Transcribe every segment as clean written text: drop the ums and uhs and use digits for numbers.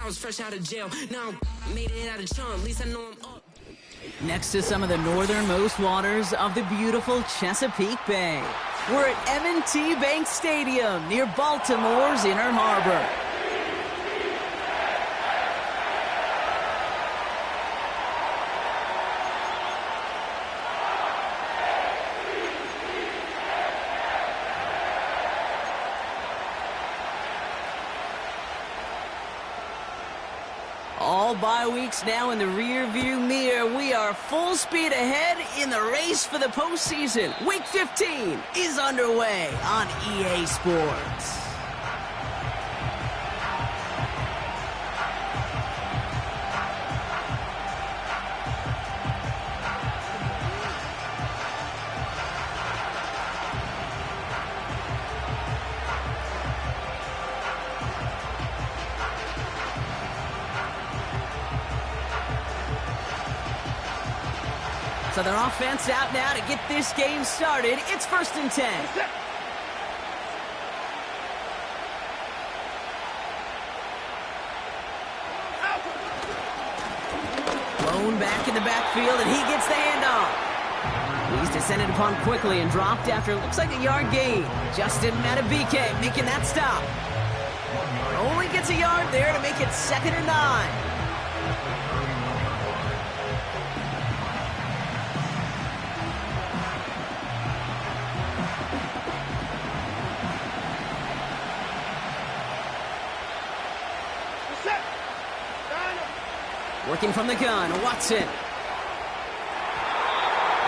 I was fresh out of jail. Now I made it out of chump. At least I know I'm up. Next to some of the northernmost waters of the beautiful Chesapeake Bay, we're at M25 Stadium near Baltimore's Inner Harbor. All bye weeks now in the rearview mirror. We are full speed ahead in the race for the postseason. Week 15 is underway on EA Sports. So their offense out now to get this game started. It's 1st and 10. Blown back in the backfield, and he gets the handoff. He's descended upon quickly and dropped after looks like a yard gain. Justin Matabike making that stop. Only gets a yard there to make it 2nd and 9. Working from the gun, Watson. And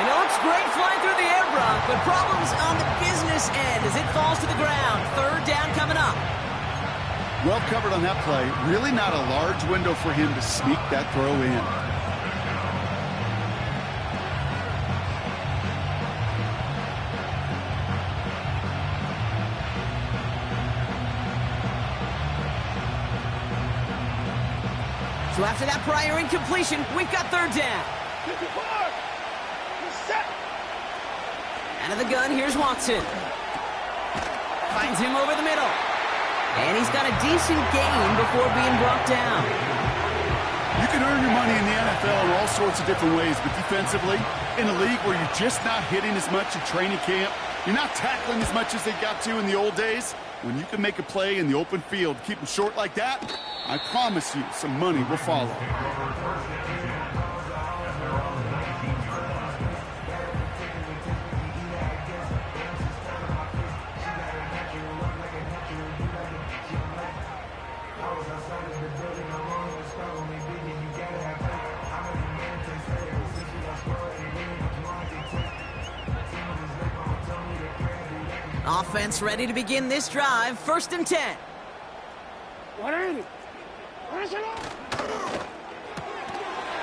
it looks great flying through the air, Brock, but problems on the business end as it falls to the ground. 3rd down coming up. Well covered on that play. Really not a large window for him to sneak that throw in. So after that prior incompletion, we've got 3rd down. Out of the gun, here's Watson. Finds him over the middle. And he's got a decent gain before being brought down. You can earn your money in the NFL in all sorts of different ways, but defensively, in a league where you're just not hitting as much in training camp, you're not tackling as much as they got to in the old days, when you can make a play in the open field, keep them short like that, I promise you some money will follow. Offense ready to begin this drive. 1st and 10.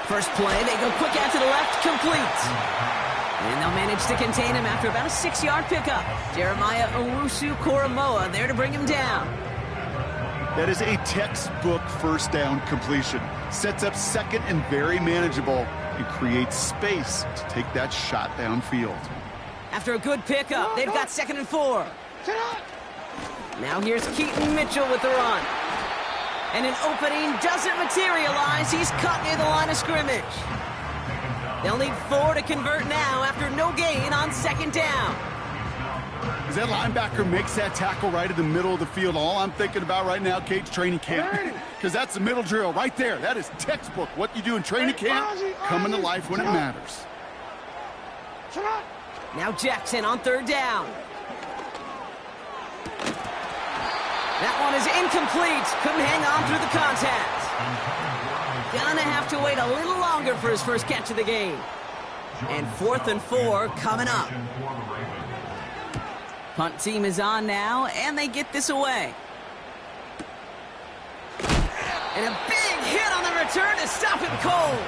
First play, they go quick out to the left, complete. And they'll manage to contain him after about a 6-yard pickup. Jeremiah Owusu-Koramoah there to bring him down. That is a textbook 1st down completion. Sets up 2nd and very manageable and creates space to take that shot downfield. After a good pickup, they've got 2nd and 4. Now here's Keaton Mitchell with the run. And an opening doesn't materialize. He's cut near the line of scrimmage. They'll need 4 to convert now after no gain on 2nd down. As that linebacker makes that tackle right in the middle of the field, all I'm thinking about right now, Kate's training camp. Because that's the middle drill right there. That is textbook. What you do in training camp, coming to life when it matters. Now Jackson on 3rd down. That one is incomplete. Couldn't hang on through the contact. Gonna have to wait a little longer for his first catch of the game. And 4th and 4 coming up. Punt team is on now, and they get this away. And a big hit on the return to stop him cold.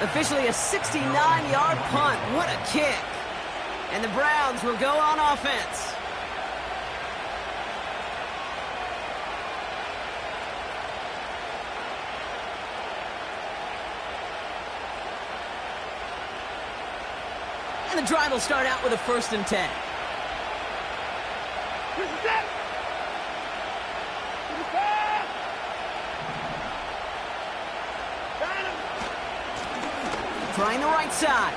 Officially a 69-yard punt. What a kick. And the Browns will go on offense. And the drive will start out with a 1st and 10. trying the right side.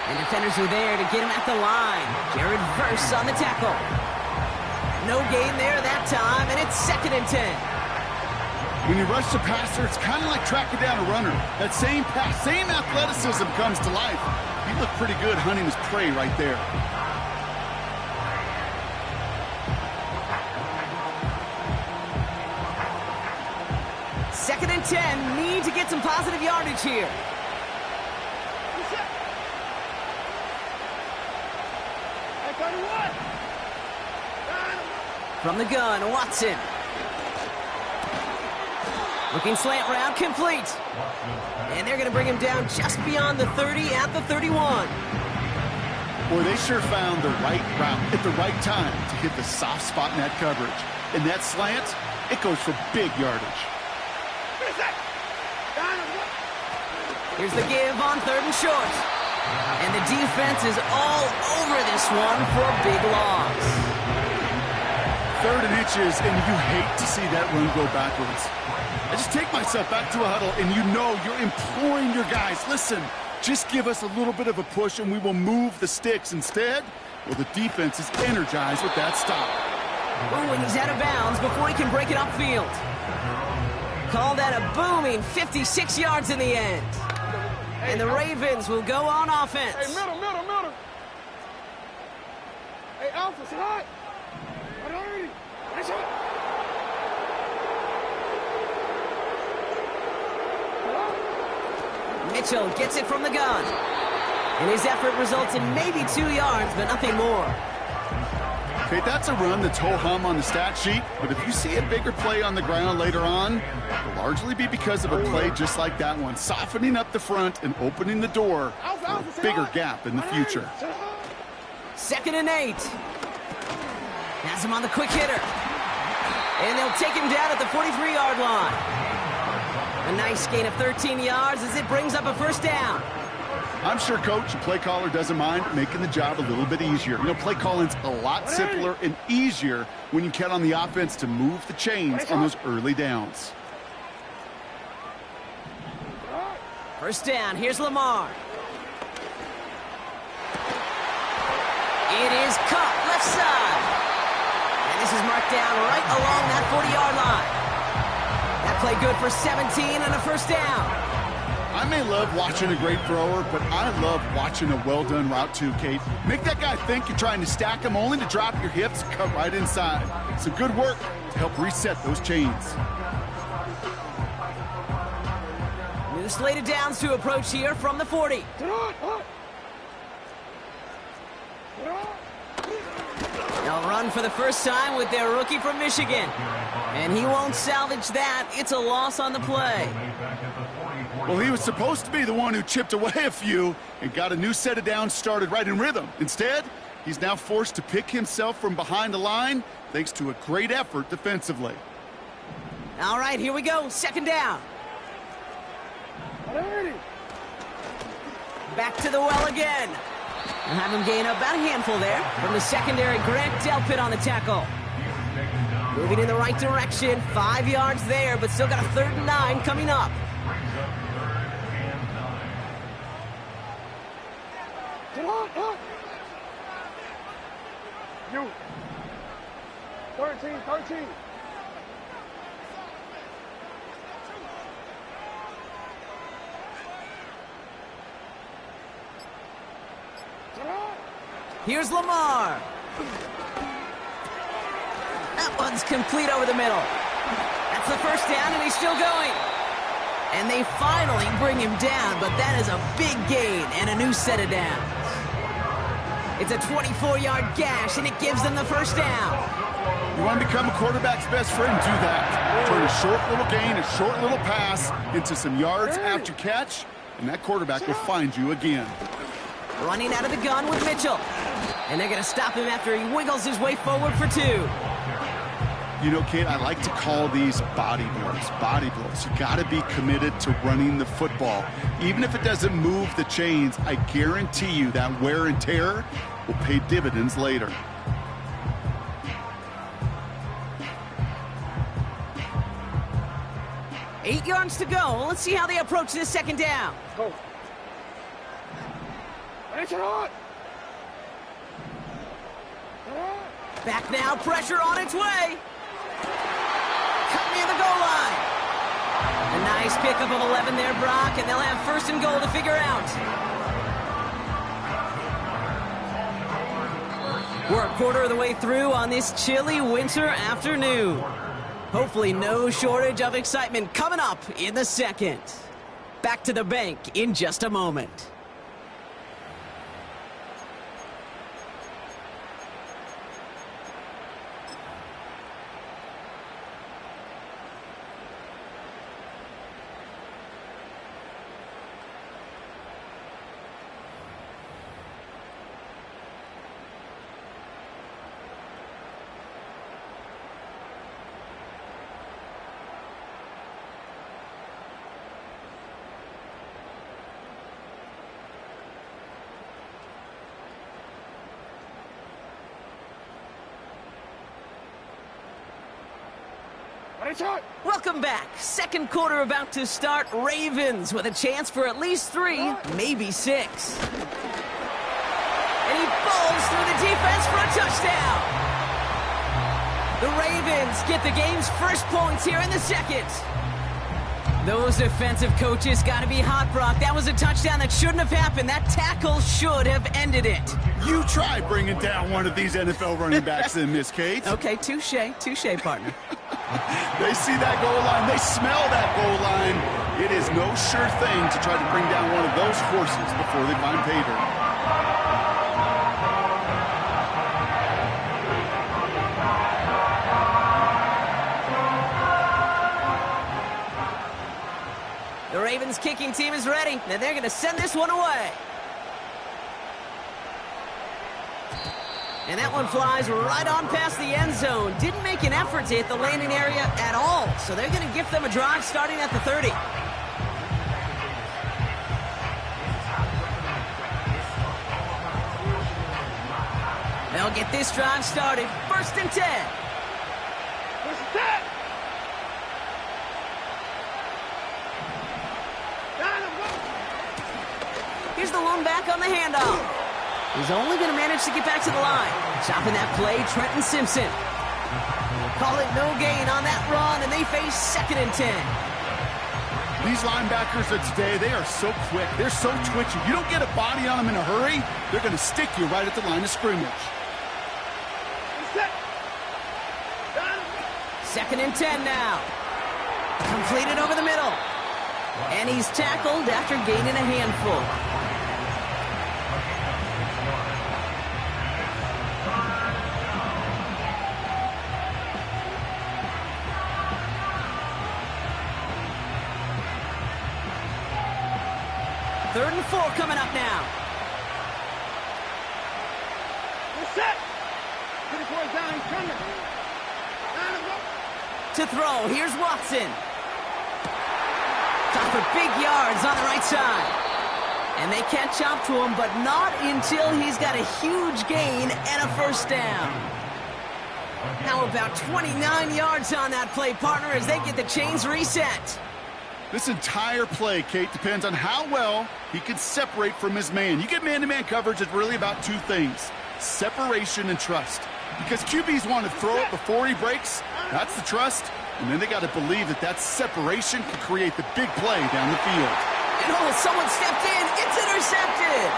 And defenders are there to get him at the line. Jared Verse on the tackle. No gain there that time, and it's 2nd and 10. When you rush the passer, it's kind of like tracking down a runner. That same pass, same athleticism comes to life. He looked pretty good hunting his prey right there. Second and 10, need to get some positive yardage here. From the gun, Watson. Looking slant route, complete. And they're going to bring him down just beyond the 30 at the 31. Boy, they sure found the right route at the right time to hit the soft spot in that coverage. And that slant, it goes for big yardage. Here's the give on 3rd and short. And the defense is all over this one for a big loss. 3rd and inches, and you hate to see that run go backwards. I just take myself back to a huddle, and you know you're imploring your guys, listen, just give us a little bit of a push, and we will move the sticks. Instead, well, the defense is energized with that stop. Oh, and he's out of bounds before he can break it upfield. Call that a booming 56 yards in the end. And the Ravens will go on offense. Hey, middle. Hey, Alpha, say hi. Mitchell gets it from the gun. And his effort results in maybe 2 yards, but nothing more. Okay, that's a run that's ho-hum on the stat sheet, but if you see a bigger play on the ground later on, it'll largely be because of a play just like that one, softening up the front and opening the door for a bigger gap in the future. 2nd and 8. Has him on the quick hitter. And they'll take him down at the 43-yard line. A nice gain of 13 yards as it brings up a 1st down. I'm sure, Coach, the play caller doesn't mind making the job a little bit easier. You know, play calling's a lot simpler and easier when you count on the offense to move the chains on those early downs. 1st down, here's Lamar. It is caught left side. And this is marked down right along that 40-yard line. That play good for 17 and a 1st down. I may love watching a great thrower, but I love watching a well-done route too, Kate. Make that guy think you're trying to stack him only to drop your hips and cut right inside. Some good work to help reset those chains. New slate of downs to approach here from the 40. They'll run for the first time with their rookie from Michigan. And he won't salvage that. It's a loss on the play. Well, he was supposed to be the one who chipped away a few and got a new set of downs started right in rhythm. Instead, he's now forced to pick himself from behind the line thanks to a great effort defensively. All right, here we go. 2nd down. Back to the well again. And have him gain about a handful there. From the secondary, Grant Delpit on the tackle. Moving in the right direction. 5 yards there, but still got a 3rd and 9 coming up. You. 13. Here's Lamar. That one's complete over the middle. That's the 1st down, and he's still going. And they finally bring him down, but that is a big gain and a new set of downs. It's a 24-yard gash, and it gives them the 1st down. You want to become a quarterback's best friend? Do that. Turn a short little gain, a short little pass into some yards after catch, and that quarterback will find you again. Running out of the gun with Mitchell. And they're going to stop him after he wiggles his way forward for 2. You know, Kate, I like to call these body blows. Body blows. You got to be committed to running the football. Even if it doesn't move the chains, I guarantee you that wear and tear will pay dividends later. Eight yards to go. Let's see how they approach this 2nd down. Go. Back now, pressure on its way. Cut near the goal line. A nice pickup of 11 there, Brock, and they'll have first and goal to figure out. We're a quarter of the way through on this chilly winter afternoon. Hopefully no shortage of excitement coming up in the second. Back to the bank in just a moment. Welcome back. Second quarter about to start. Ravens with a chance for at least 3, maybe 6. And he falls through the defense for a touchdown. The Ravens get the game's first points here in the second. Those defensive coaches got to be hot, Brock. That was a touchdown that shouldn't have happened. That tackle should have ended it. You try bringing down one of these NFL running backs in, Miss Kate. Okay, touche, partner. They see that goal line. They smell that goal line. It is no sure thing to try to bring down one of those horses before they find pay dirt. The Ravens kicking team is ready, and they're going to send this one away. And that one flies right on past the end zone. Didn't make an effort to hit the landing area at all, so they're going to give them a drive starting at the 30. They'll get this drive started. First and 10. First and 10. Here's the lone back on the handoff. He's only going to manage to get back to the line. Chopping that play, Trenton Simpson. Call it no gain on that run, and they face second and 10. These linebackers of today, they are so quick. They're so twitchy. You don't get a body on them in a hurry, they're going to stick you right at the line of scrimmage. Second and 10 now. Completed over the middle. And he's tackled after gaining a handful. Third and 4 coming up now. We're set. Get his way down. He's coming. To throw, here's Watson. Top for big yards on the right side. And they catch up to him, but not until he's got a huge gain and a first down. Now about 29 yards on that play, partner, as they get the chains reset. This entire play, Kate, depends on how well he can separate from his man. You get man-to-man coverage, it's really about 2 things: separation and trust. Because QBs want to throw it before he breaks. That's the trust. And then they got to believe that that separation can create the big play down the field. And oh, someone stepped in. It's intercepted.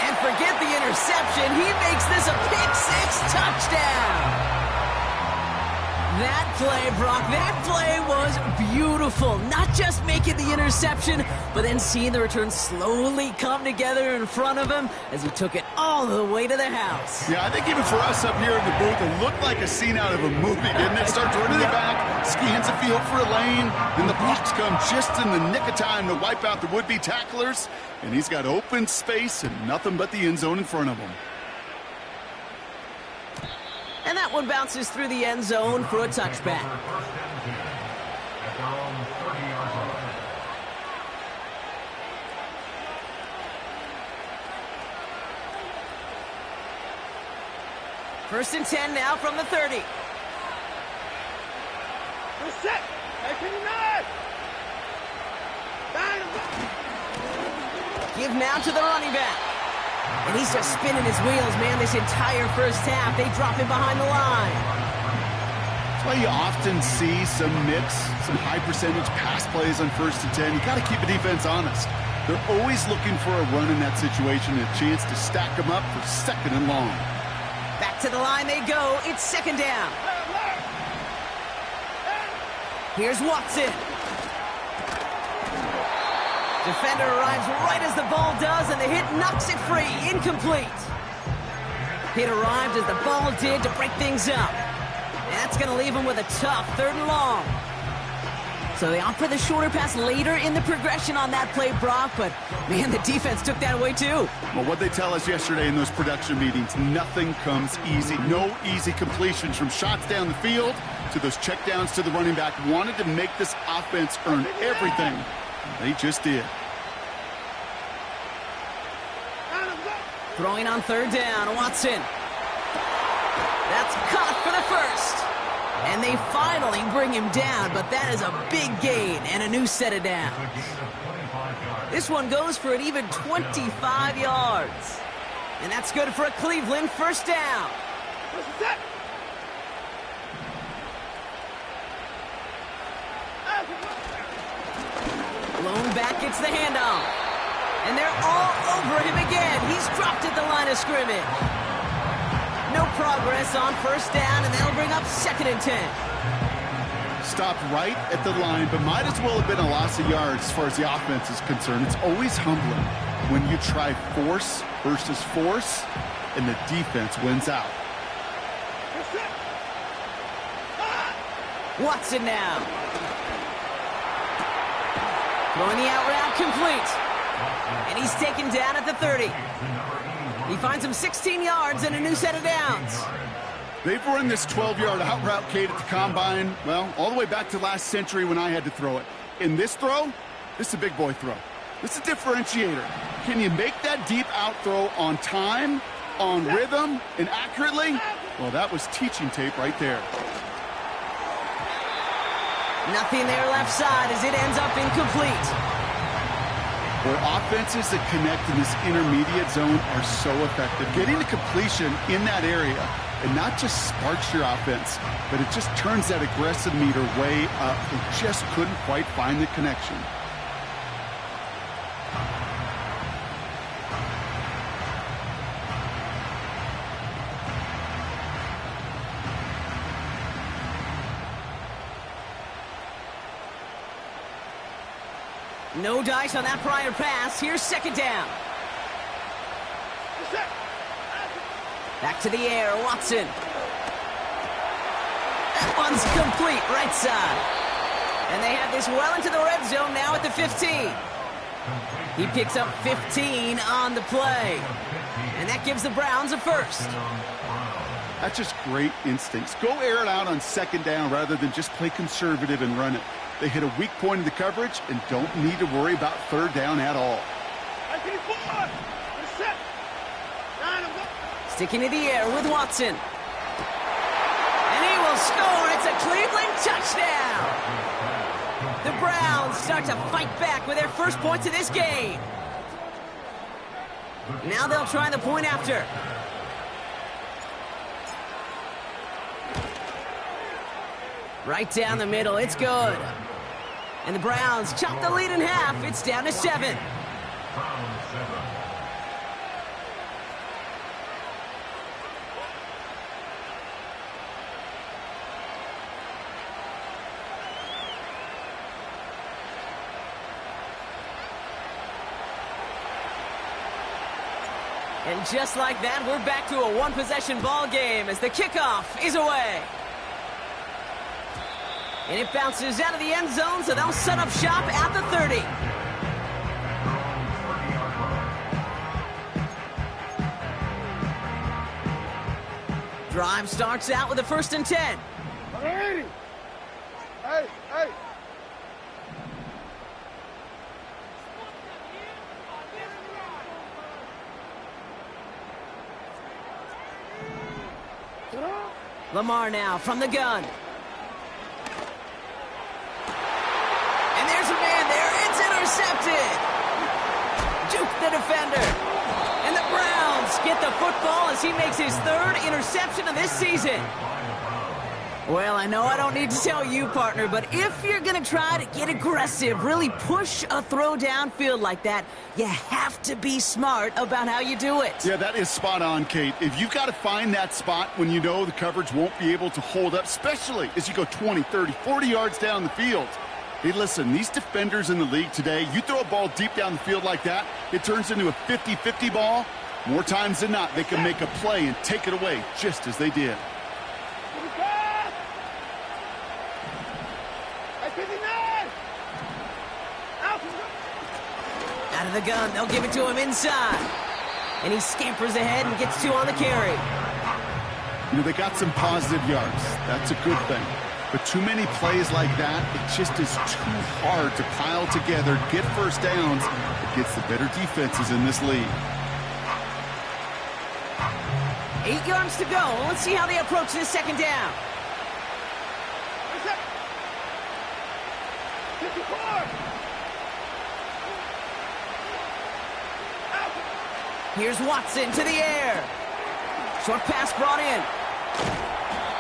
And forget the interception. He makes this a pick-6 touchdown. That play, Brock, that play was beautiful. Not just making the interception, but then seeing the return slowly come together in front of him as he took it all the way to the house. Yeah, I think even for us up here in the booth, it looked like a scene out of a movie, didn't it? Starts running it back, scans the field for a lane, and the blocks come just in the nick of time to wipe out the would-be tacklers, and he's got open space and nothing but the end zone in front of him. And that one bounces through the end zone for a touchback. First and 10 now from the 30. Reset. M25. Give now to the running back. And he's just spinning his wheels, man, this entire first half. They drop him behind the line. That's why you often see some mix, some high percentage pass plays on 1st and 10. You got to keep the defense honest. They're always looking for a run in that situation and a chance to stack them up for 2nd and long. Back to the line they go. It's 2nd down. Here's Watson. Defender arrives right as the ball does, and the hit knocks it free. Incomplete. Hit arrived as the ball did to break things up. And that's going to leave him with a tough 3rd and long. So they opt for the shorter pass later in the progression on that play, Brock, but, man, the defense took that away too. Well, what they tell us yesterday in those production meetings, nothing comes easy. No easy completions from shots down the field to those checkdowns to the running back. Wanted to make this offense earn everything. They just did. Throwing on 3rd down, Watson. That's caught for the first. And they finally bring him down, but that is a big gain and a new set of downs. This one goes for an even 25 yards. And that's good for a Cleveland 1st down. Lone back gets the handoff. And they're all over him again. He's dropped at the line of scrimmage. No progress on 1st down, and they'll bring up 2nd and 10. Stopped right at the line, but might as well have been a loss of yards as far as the offense is concerned. It's always humbling when you try force versus force, and the defense wins out. Watson now. Throwing the out route complete. And he's taken down at the 30. He finds him 16 yards and a new set of downs. They've run this 12-yard out route, Kate, at the combine, well, all the way back to last century when I had to throw it. In this throw, this is a big boy throw. This is a differentiator. Can you make that deep out throw on time, on rhythm, and accurately? Well, that was teaching tape right there. Nothing there left side as it ends up incomplete. Where offenses that connect in this intermediate zone are so effective. Getting the completion in that area, and not just sparks your offense, but it just turns that aggressive meter way up. They just couldn't quite find the connection. No dice on that prior pass. Here's 2nd down. Back to the air, Watson. That one's complete, right side. And they have this well into the red zone now at the 15. He picks up 15 on the play. And that gives the Browns a 1st. That's just great instincts. Go air it out on 2nd down rather than just play conservative and run it. They hit a weak point in the coverage and don't need to worry about 3rd down at all. Sticking to the air with Watson. And he will score. It's a Cleveland touchdown. The Browns start to fight back with their 1st points of this game. Now they'll try the point after. Right down the middle. It's good. And the Browns chop the lead in half. It's down to 7. And just like that, we're back to a one-possession ball game as the kickoff is away. And it bounces out of the end zone, so they'll set up shop at the 30. Drive starts out with a 1st and 10. Hey, hey. Lamar now from the gun. intercepted. Juke the defender. And the Browns get the football as he makes his third interception of this season. Well, I know I don't need to tell you, partner, but if you're going to try to get aggressive, really push a throw downfield like that, you have to be smart about how you do it. Yeah, that is spot on, Kate. If you've got to find that spot when you know the coverage won't be able to hold up, especially as you go 20, 30, 40 yards down the field. Hey, listen, these defenders in the league today, you throw a ball deep down the field like that, it turns into a 50-50 ball. More times than not, they can make a play and take it away just as they did. Out of the gun, they'll give it to him inside. And he scampers ahead and gets 2 on the carry. You know, they got some positive yards. That's a good thing. But too many plays like that, it just is too hard to pile together, get first downs against the better defenses in this league. 8 yards to go. Let's see how they approach this second down. 54. Here's Watson to the air. Short pass brought in.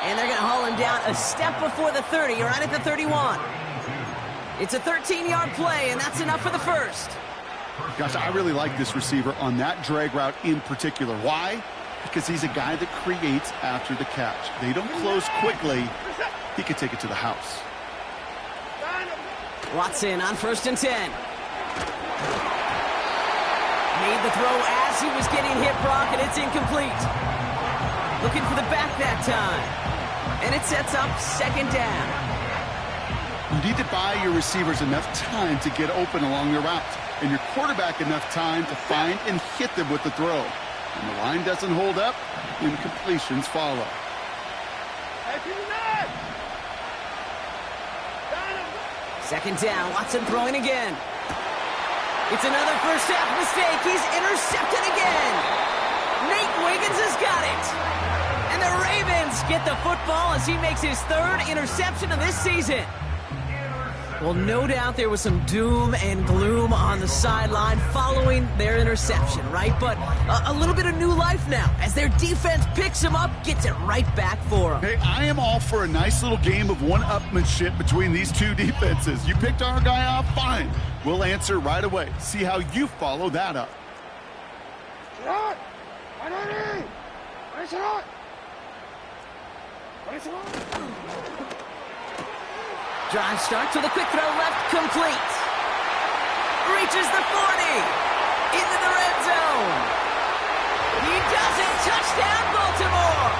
And they're going to haul him down a step before the 30, right at the 31. It's a 13-yard play, and that's enough for the first. Gosh, I really like this receiver on that drag route in particular. Why? Because he's a guy that creates after the catch. They don't close quickly. He could take it to the house. Watson on 1st and 10. Made the throw as he was getting hit, Brock, and it's incomplete. Looking for the back that time. And it sets up second down. You need to buy your receivers enough time to get open along the route, and your quarterback enough time to find and hit them with the throw. When the line doesn't hold up, incompletions follow. Second down, Watson throwing again. It's another first half mistake. He's intercepted again. Nate Wiggins has got it. And the Ravens get the football as he makes his third interception of this season. Well, no doubt there was some doom and gloom on the sideline following their interception, right? But a little bit of new life now as their defense picks him up, gets it right back for him. Hey, I am all for a nice little game of one-upmanship between these two defenses. You picked our guy off, fine. We'll answer right away. See how you follow that up. Drive starts with a quick throw left, complete. Reaches the 40. Into the red zone. He does it. Touchdown, Baltimore.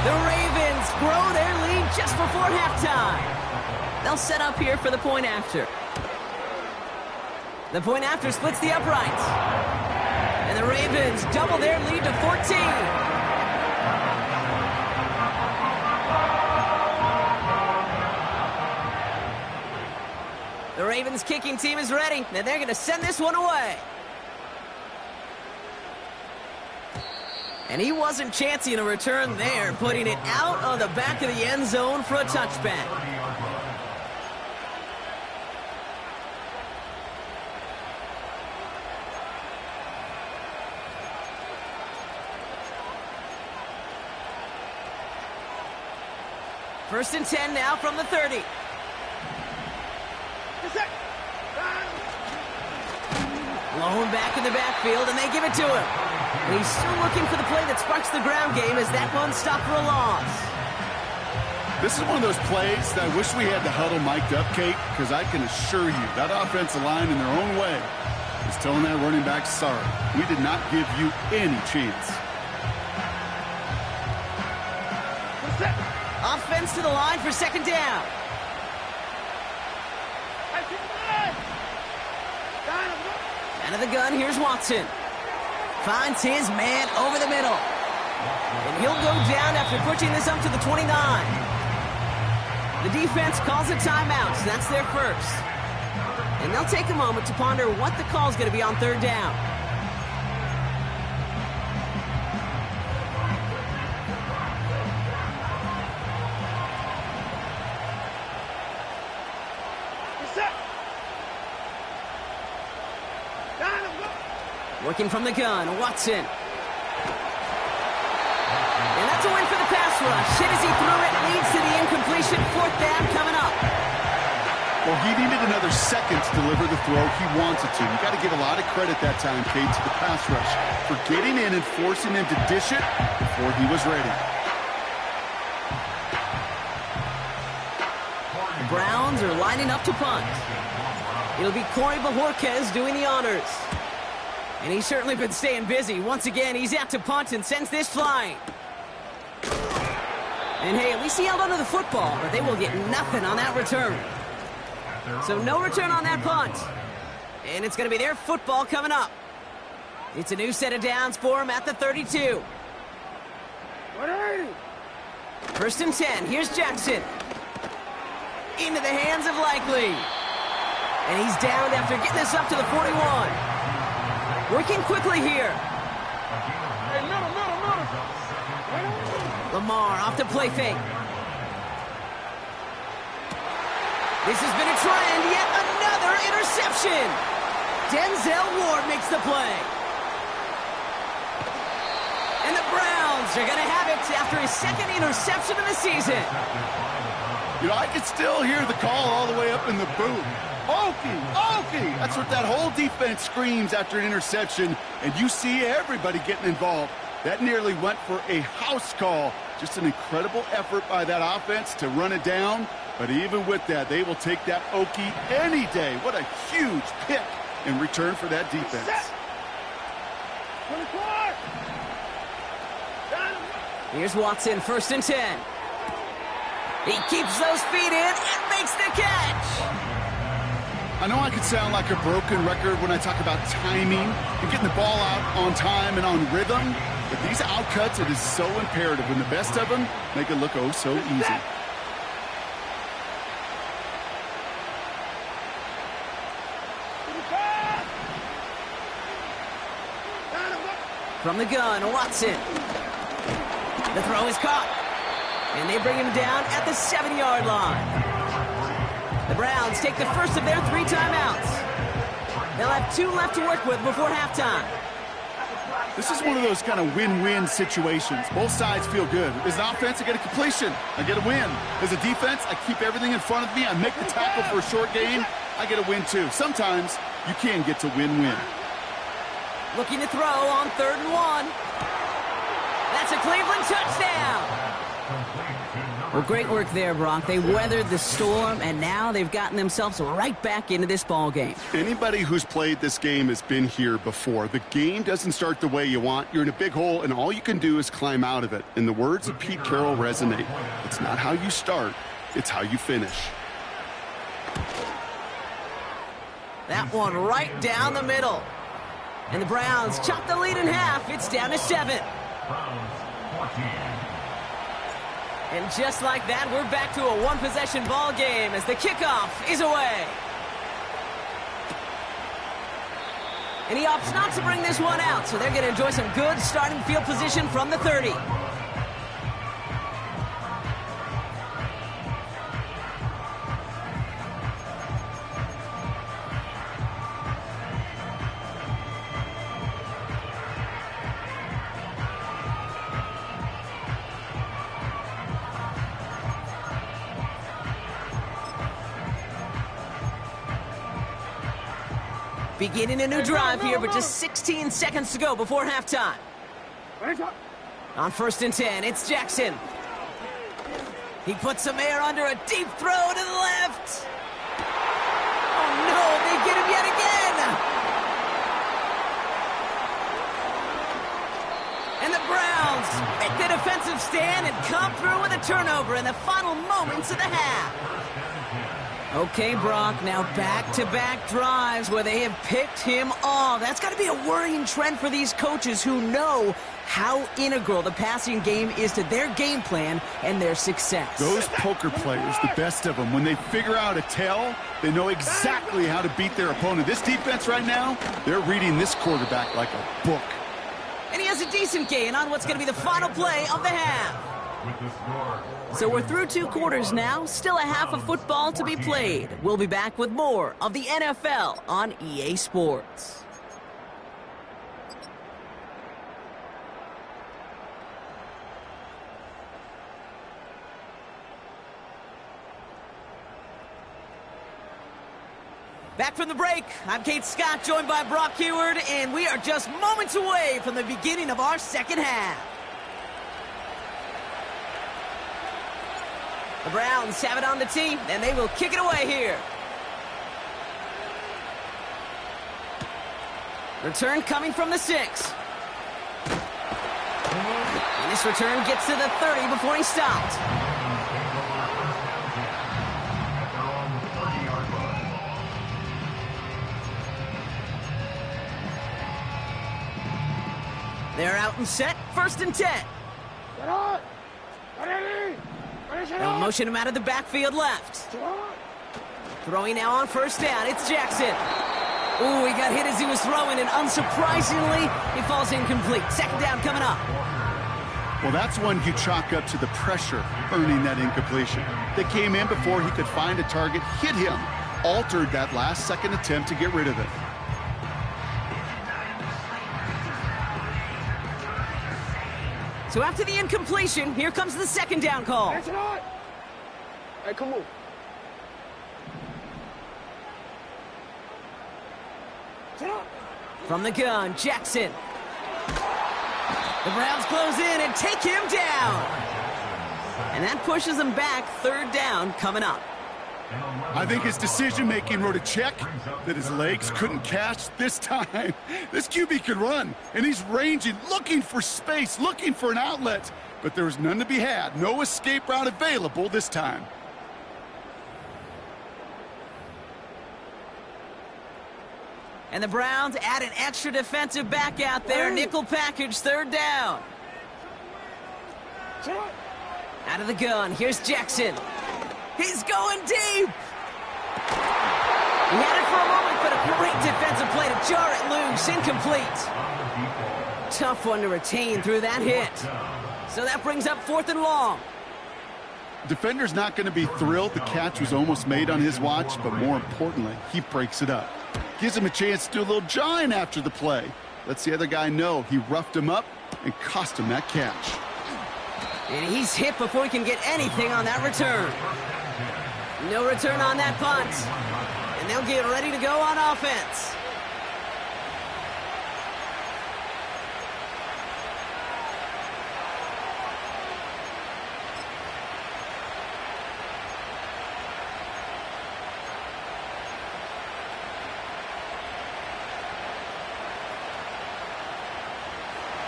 The Ravens grow their lead just before halftime. They'll set up here for the point after. The point after splits the uprights. And the Ravens double their lead to 14. The Ravens kicking team is ready, and they're going to send this one away. And he wasn't chancing a return there, putting it out of the back of the end zone for a touchback. First and 10 now from the 30. Blown back in the backfield, and they give it to him. And he's still looking for the play that sparks the ground game as that one stopped for a loss. This is one of those plays that I wish we had the huddle mic'd up, Kate, because I can assure you that offensive line in their own way is telling that running back, sorry, we did not give you any chance. Offense to the line for second down. Out of the gun, here's Watson. Finds his man over the middle. And he'll go down after pushing this up to the 29. The defense calls a timeout, so that's their first. And they'll take a moment to ponder what the call is going to be on third down. Working from the gun, Watson. And that's a win for the pass rush. Hit as he threw it, leads to the incompletion. 4th down coming up. Well, he needed another second to deliver the throw he wanted to. You got to give a lot of credit that time, Kate, to the pass rush for getting in and forcing him to dish it before he was ready. The Browns are lining up to punt. It'll be Corey Bajorquez doing the honors. And he's certainly been staying busy. Once again, he's out to punt and sends this flying. And hey, at least he held onto the football, but they will get nothing on that return. So no return on that punt. And it's going to be their football coming up. It's a new set of downs for him at the 32. 1st and 10. Here's Jackson. Into the hands of Likely. And he's downed after getting this up to the 41. Working quickly here. Lamar off to play fake. This has been a trend, yet another interception. Denzel Ward makes the play. And the Browns are going to have it after his 2nd interception of the season. You know, I can still hear the call all the way up in the booth. Okie, Okie! That's what that whole defense screams after an interception, and you see everybody getting involved. That nearly went for a house call. Just an incredible effort by that offense to run it down. But even with that, they will take that Okie any day. What a huge pick in return for that defense. Here's Watson, 1st and 10. He keeps those feet in and makes the catch. I know I could sound like a broken record when I talk about timing and getting the ball out on time and on rhythm, but these outcuts, it is so imperative when the best of them make it look oh so easy. From the gun, Watson. The throw is caught. And they bring him down at the 7-yard line. The Browns take the first of their 3 timeouts. They'll have 2 left to work with before halftime. This is one of those kind of win-win situations. Both sides feel good. As an offense, I get a completion. I get a win. As a defense, I keep everything in front of me. I make the tackle for a short gain. I get a win, too. Sometimes you can get to win-win. Looking to throw on 3rd and 1. That's a Cleveland touchdown. Well, great work there, Brock. They weathered the storm, and now they've gotten themselves right back into this ball game. Anybody who's played this game has been here before. The game doesn't start the way you want. You're in a big hole, and all you can do is climb out of it. And the words of Pete Carroll resonate. It's not how you start, it's how you finish. That one right down the middle. And the Browns chop the lead in half. It's down to 7. And just like that, we're back to a 1-possession ball game as the kickoff is away. And he opts not to bring this one out, so they're going to enjoy some good starting field position from the 30. Beginning a new drive here, but just 16 seconds to go before halftime. On 1st and 10, it's Jackson. He puts some air under a deep throw to the left. Oh no, they get him yet again. And the Browns make the defensive stand and come through with a turnover in the final moments of the half. Okay, Brock, now back-to-back drives where they have picked him off. That's got to be a worrying trend for these coaches who know how integral the passing game is to their game plan and their success. Those poker players, the best of them, when they figure out a tell, they know exactly how to beat their opponent. This defense right now, they're reading this quarterback like a book. And he has a decent gain on what's going to be the final play of the half. So we're through 2 quarters now, still a half of football to be played. We'll be back with more of the NFL on EA Sports. Back from the break, I'm Kate Scott, joined by Brock Heward, and we are just moments away from the beginning of our second half. The Browns have it on the tee, and they will kick it away here. Return coming from the 6. And this return gets to the 30 before he stopped. They're out and set, 1st and 10. They'll motion him out of the backfield left. Throwing now on 1st down, it's Jackson. Ooh, he got hit as he was throwing, and unsurprisingly, he falls incomplete. 2nd down coming up. Well, that's one you chalk up to the pressure earning that incompletion. They came in before he could find a target, hit him, altered that last second attempt to get rid of it. So after the incompletion, here comes the 2nd down call. Hey, come on. From the gun, Jackson. The Browns close in and take him down. And that pushes him back, 3rd down coming up. I think his decision-making wrote a check that his legs couldn't catch this time. This QB could run, and he's ranging, looking for space, looking for an outlet. But there was none to be had. No escape route available this time. And the Browns add an extra defensive back out there. Nickel package, 3rd down. Out of the gun, here's Jackson. He's going deep. He had it for a moment, but a great defensive play to jar it loose. Incomplete. Tough one to retain through that hit. So that brings up 4th and long. Defender's not going to be thrilled the catch was almost made on his watch, but more importantly, he breaks it up. Gives him a chance to do a little jawing after the play. Lets the other guy know he roughed him up and cost him that catch. And he's hit before he can get anything on that return. No return on that punt. And they'll get ready to go on offense.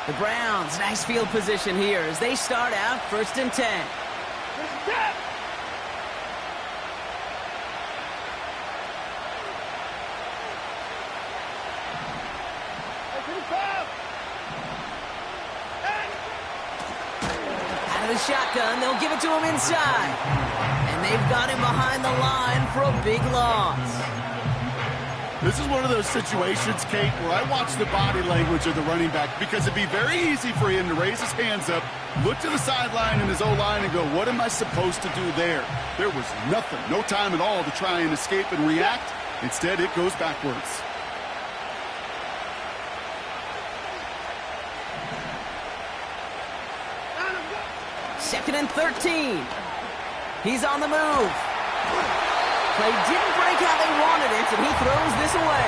The Browns, nice field position here as they start out 1st and 10. Out of the shotgun, they'll give it to him inside. And they've got him behind the line for a big loss. This is one of those situations, Kate, where I watch the body language of the running back because it'd be very easy for him to raise his hands up, look to the sideline in his O-line and go, what am I supposed to do there? There was nothing, no time at all to try and escape and react. Instead, it goes backwards. Second and 13. He's on the move. Play didn't break how they wanted it, and he throws this away.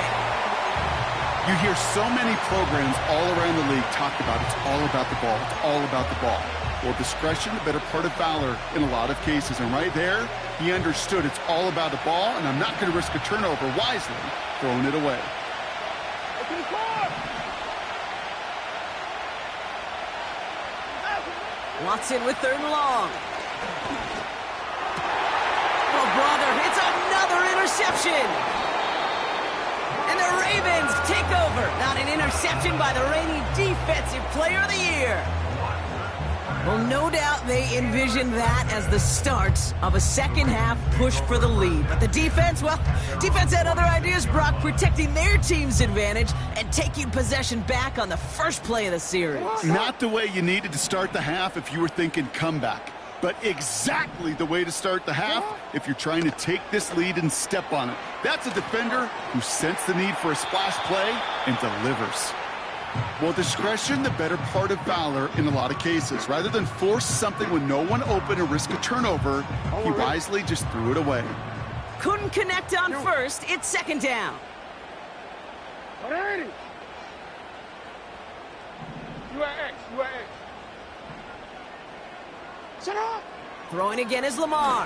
You hear so many programs all around the league talk about it's all about the ball, it's all about the ball. Well, discretion, the better part of valor in a lot of cases. And right there, he understood it's all about the ball, and I'm not going to risk a turnover, wisely throwing it away. Watson with 3rd and long. Oh, brother, it's another interception. And the Ravens take over. Not an interception by the reigning Defensive Player of the Year. Well, no doubt they envisioned that as the start of a second half push for the lead. But the defense, well, defense had other ideas, Brock, protecting their team's advantage and taking possession back on the first play of the series. Not the way you needed to start the half if you were thinking comeback, but exactly the way to start the half if you're trying to take this lead and step on it. That's a defender who sensed the need for a splash play and delivers. Well, discretion, the better part of valor in a lot of cases. Rather than force something with no one open and risk a turnover, he wisely just threw it away. couldn't connect on first. It's second down. 180. You are X. You are X. Shut up. Throwing again is Lamar.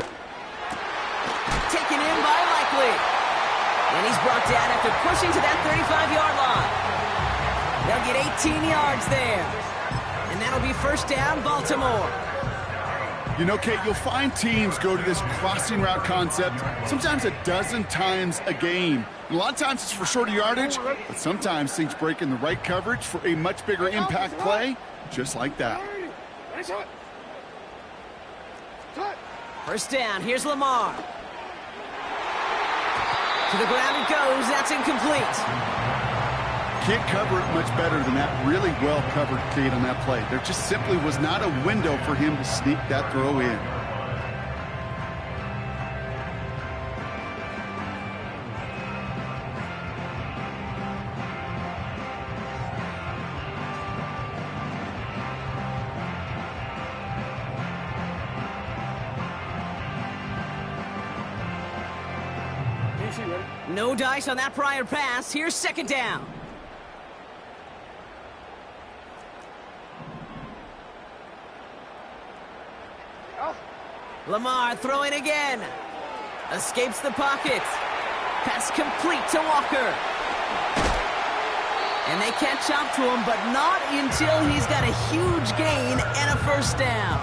Taken in by Likely. And he's brought down after pushing to that 35-yard line. They'll get 18 yards there. And that'll be first down, Baltimore. You know, Kate, you'll find teams go to this crossing route concept sometimes a dozen times a game. And a lot of times it's for shorter yardage, but sometimes things break in the right coverage for a much bigger impact play, just like that. First down, here's Lamar. To the ground it goes, that's incomplete. Can't cover it much better than that really well covered Kate on that play. There just simply was not a window for him to sneak that throw in. No dice on that prior pass. Here's second down. Lamar throwing again. Escapes the pocket. Pass complete to Walker. And they catch up to him, but not until he's got a huge gain and a first down.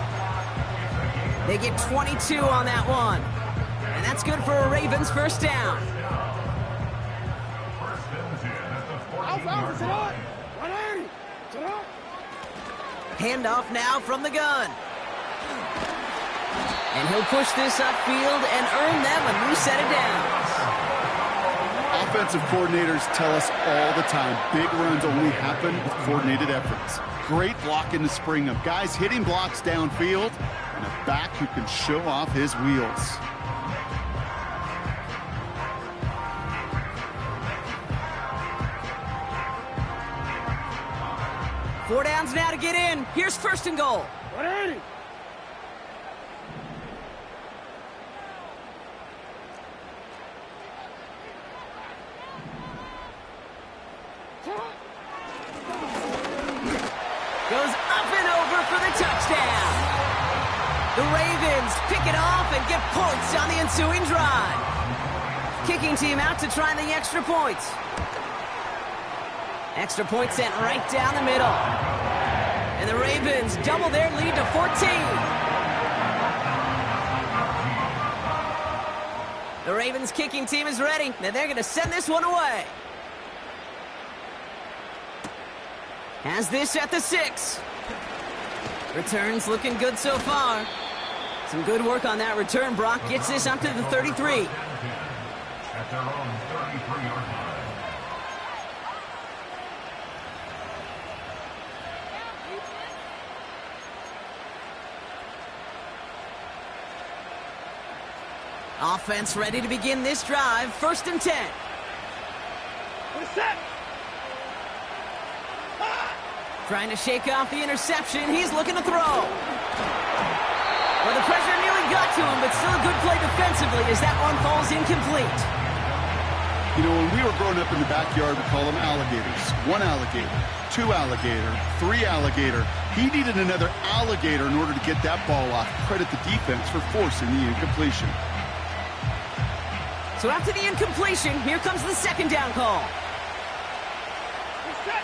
They get 22 on that one. And that's good for a Ravens first down. Handoff now from the gun. And he'll push this upfield and earn them a new set of downs. Offensive coordinators tell us all the time, big runs only happen with coordinated efforts. Great block in the spring of guys hitting blocks downfield and a back who can show off his wheels. Four downs now to get in. Here's first and goal. 180. Goes up and over for the touchdown. The Ravens pick it off and get points on the ensuing drive. Kicking team out to try the extra points. Extra point sent right down the middle. And the Ravens double their lead to 14. The Ravens kicking team is ready, and they're going to send this one away. Has this at the 6. Returns looking good so far. Some good work on that return. Brock gets this up to the 33. At their own 33-yard line. Offense ready to begin this drive. First and 10. Set. Trying to shake off the interception. He's looking to throw. Well, the pressure nearly got to him, but still a good play defensively as that one falls incomplete. You know, when we were growing up in the backyard, we call them alligators. 1 alligator, 2 alligator, 3 alligator. He needed another alligator in order to get that ball off. Credit the defense for forcing the incompletion. So after the incompletion, here comes the second down call. Set.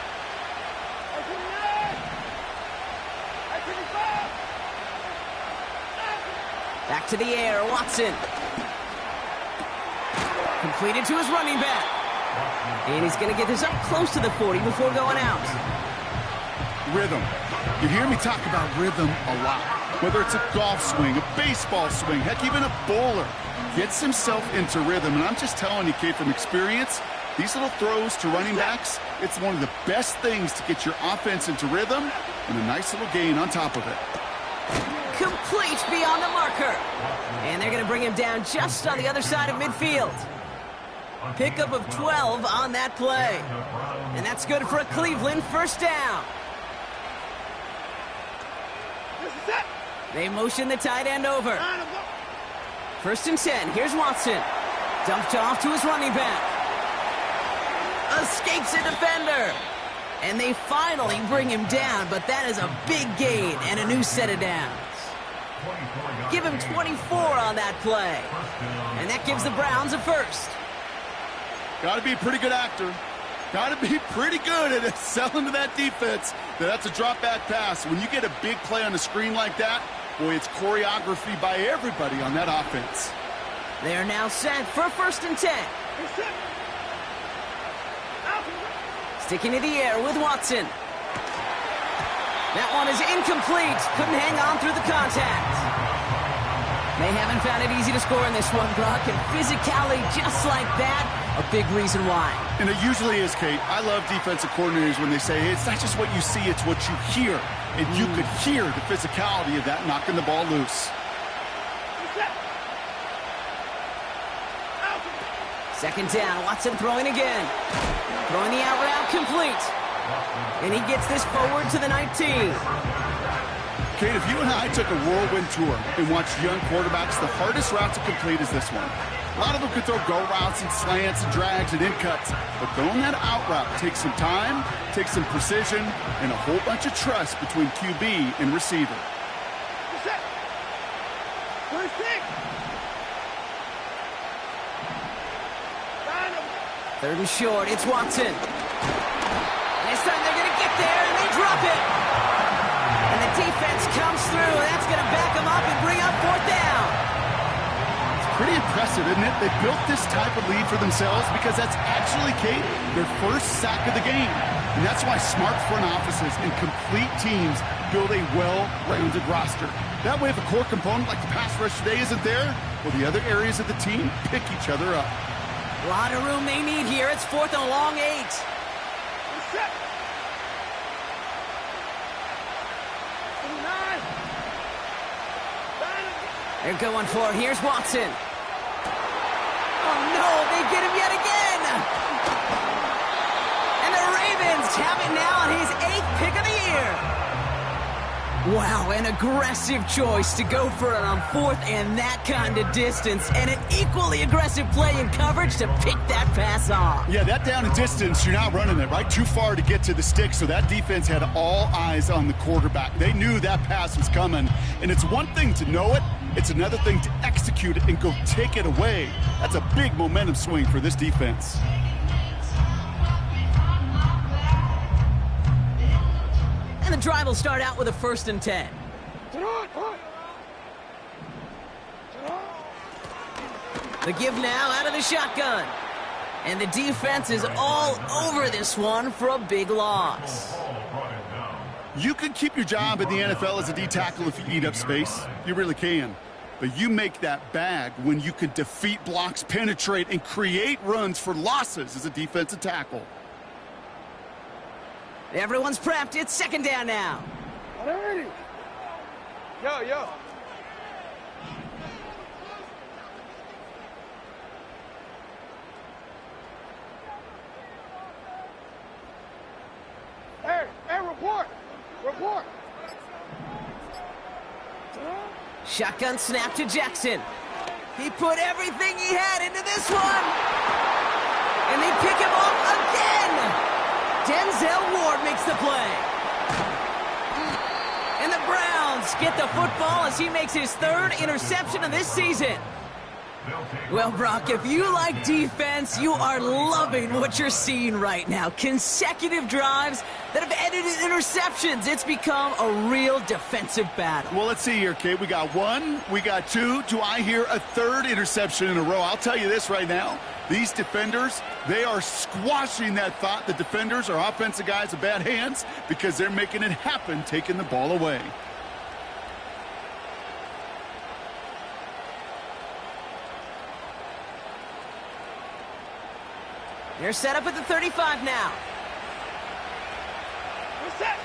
Back to the air, Watson. Completed to his running back. And he's going to get this up close to the 40 before going out. Rhythm. You hear me talk about rhythm a lot. Whether it's a golf swing, a baseball swing, heck, even a bowler. Gets himself into rhythm. And I'm just telling you, Kate, from experience, these little throws to running backs, it's one of the best things to get your offense into rhythm and a nice little gain on top of it. Complete beyond the marker. And they're going to bring him down just on the other side of midfield. Pickup of 12 on that play. And that's good for a Cleveland first down. They motion the tight end over. First and 10. Here's Watson. Dumped off to his running back. Escapes a defender. And they finally bring him down, but that is a big gain and a new set of downs. Give him 24 on that play. And that gives the Browns a first. Got to be a pretty good actor. Got to be pretty good at selling to that defense. That's a drop back pass. When you get a big play on the screen like that, boy, it's choreography by everybody on that offense. They are now set for a 1st and 10. Sticking to the air with Watson. That one is incomplete. Couldn't hang on through the contact. They haven't found it easy to score in this one, Brock, and physicality just like that, a big reason why. And it usually is, Kate. I love defensive coordinators when they say, hey, it's not just what you see, it's what you hear. And you could hear the physicality of that knocking the ball loose. 2nd down, Watson throwing again. Throwing the out route complete. And he gets this forward to the 19. Kate, if you and I took a whirlwind tour and watched young quarterbacks, the hardest route to complete is this one. A lot of them can throw go routes and slants and drags and in cuts, but throwing that out route takes some time, takes some precision, and a whole bunch of trust between QB and receiver. 3rd and short, it's Watson. And this time they're going to get there, and they drop it. And the defense comes through. That's going to back them up and bring up 4th down. It's pretty impressive, isn't it? They built this type of lead for themselves because that's actually, Kate, their first sack of the game. And that's why smart front offices and complete teams build a well-rounded roster. That way, if a core component like the pass rush today isn't there, well, the other areas of the team pick each other up. A lot of room they need here. It's 4th and a long 8. They're going for it. Here's Watson. Oh, no, they get him yet again. And the Ravens have it now on his 8th pick of the year. Wow, an aggressive choice to go for it on 4th and that kind of distance, and an equally aggressive play in coverage to pick that pass off. Yeah, that down and distance, you're not running it, right? Too far to get to the stick, so that defense had all eyes on the quarterback. They knew that pass was coming, and it's one thing to know it, it's another thing to execute it and go take it away. That's a big momentum swing for this defense. And the drive will start out with a 1st and 10. The give now out of the shotgun. And the defense is all over this one for a big loss. You can keep your job in the NFL as a D-tackle if you eat up space. You really can. But you make that bag when you can defeat blocks, penetrate, and create runs for losses as a defensive tackle. Everyone's prepped. It's 2nd down now. Yo. Hey, report. Shotgun snap to Jackson. He put everything he had into this one. And they pick him off again. Denzel Ward makes the play. And the Browns get the football as he makes his 3rd interception of this season. Well, Brock, if you like defense, you are loving what you're seeing right now. Consecutive drives that have ended in interceptions. It's become a real defensive battle. Well, let's see here, Kate. We got 1, we got 2. Do I hear a 3rd interception in a row? I'll tell you this right now. These defenders, they are squashing that thought. The defenders are offensive guys with bad hands because they're making it happen, taking the ball away. They're set up at the 35 now. We're set.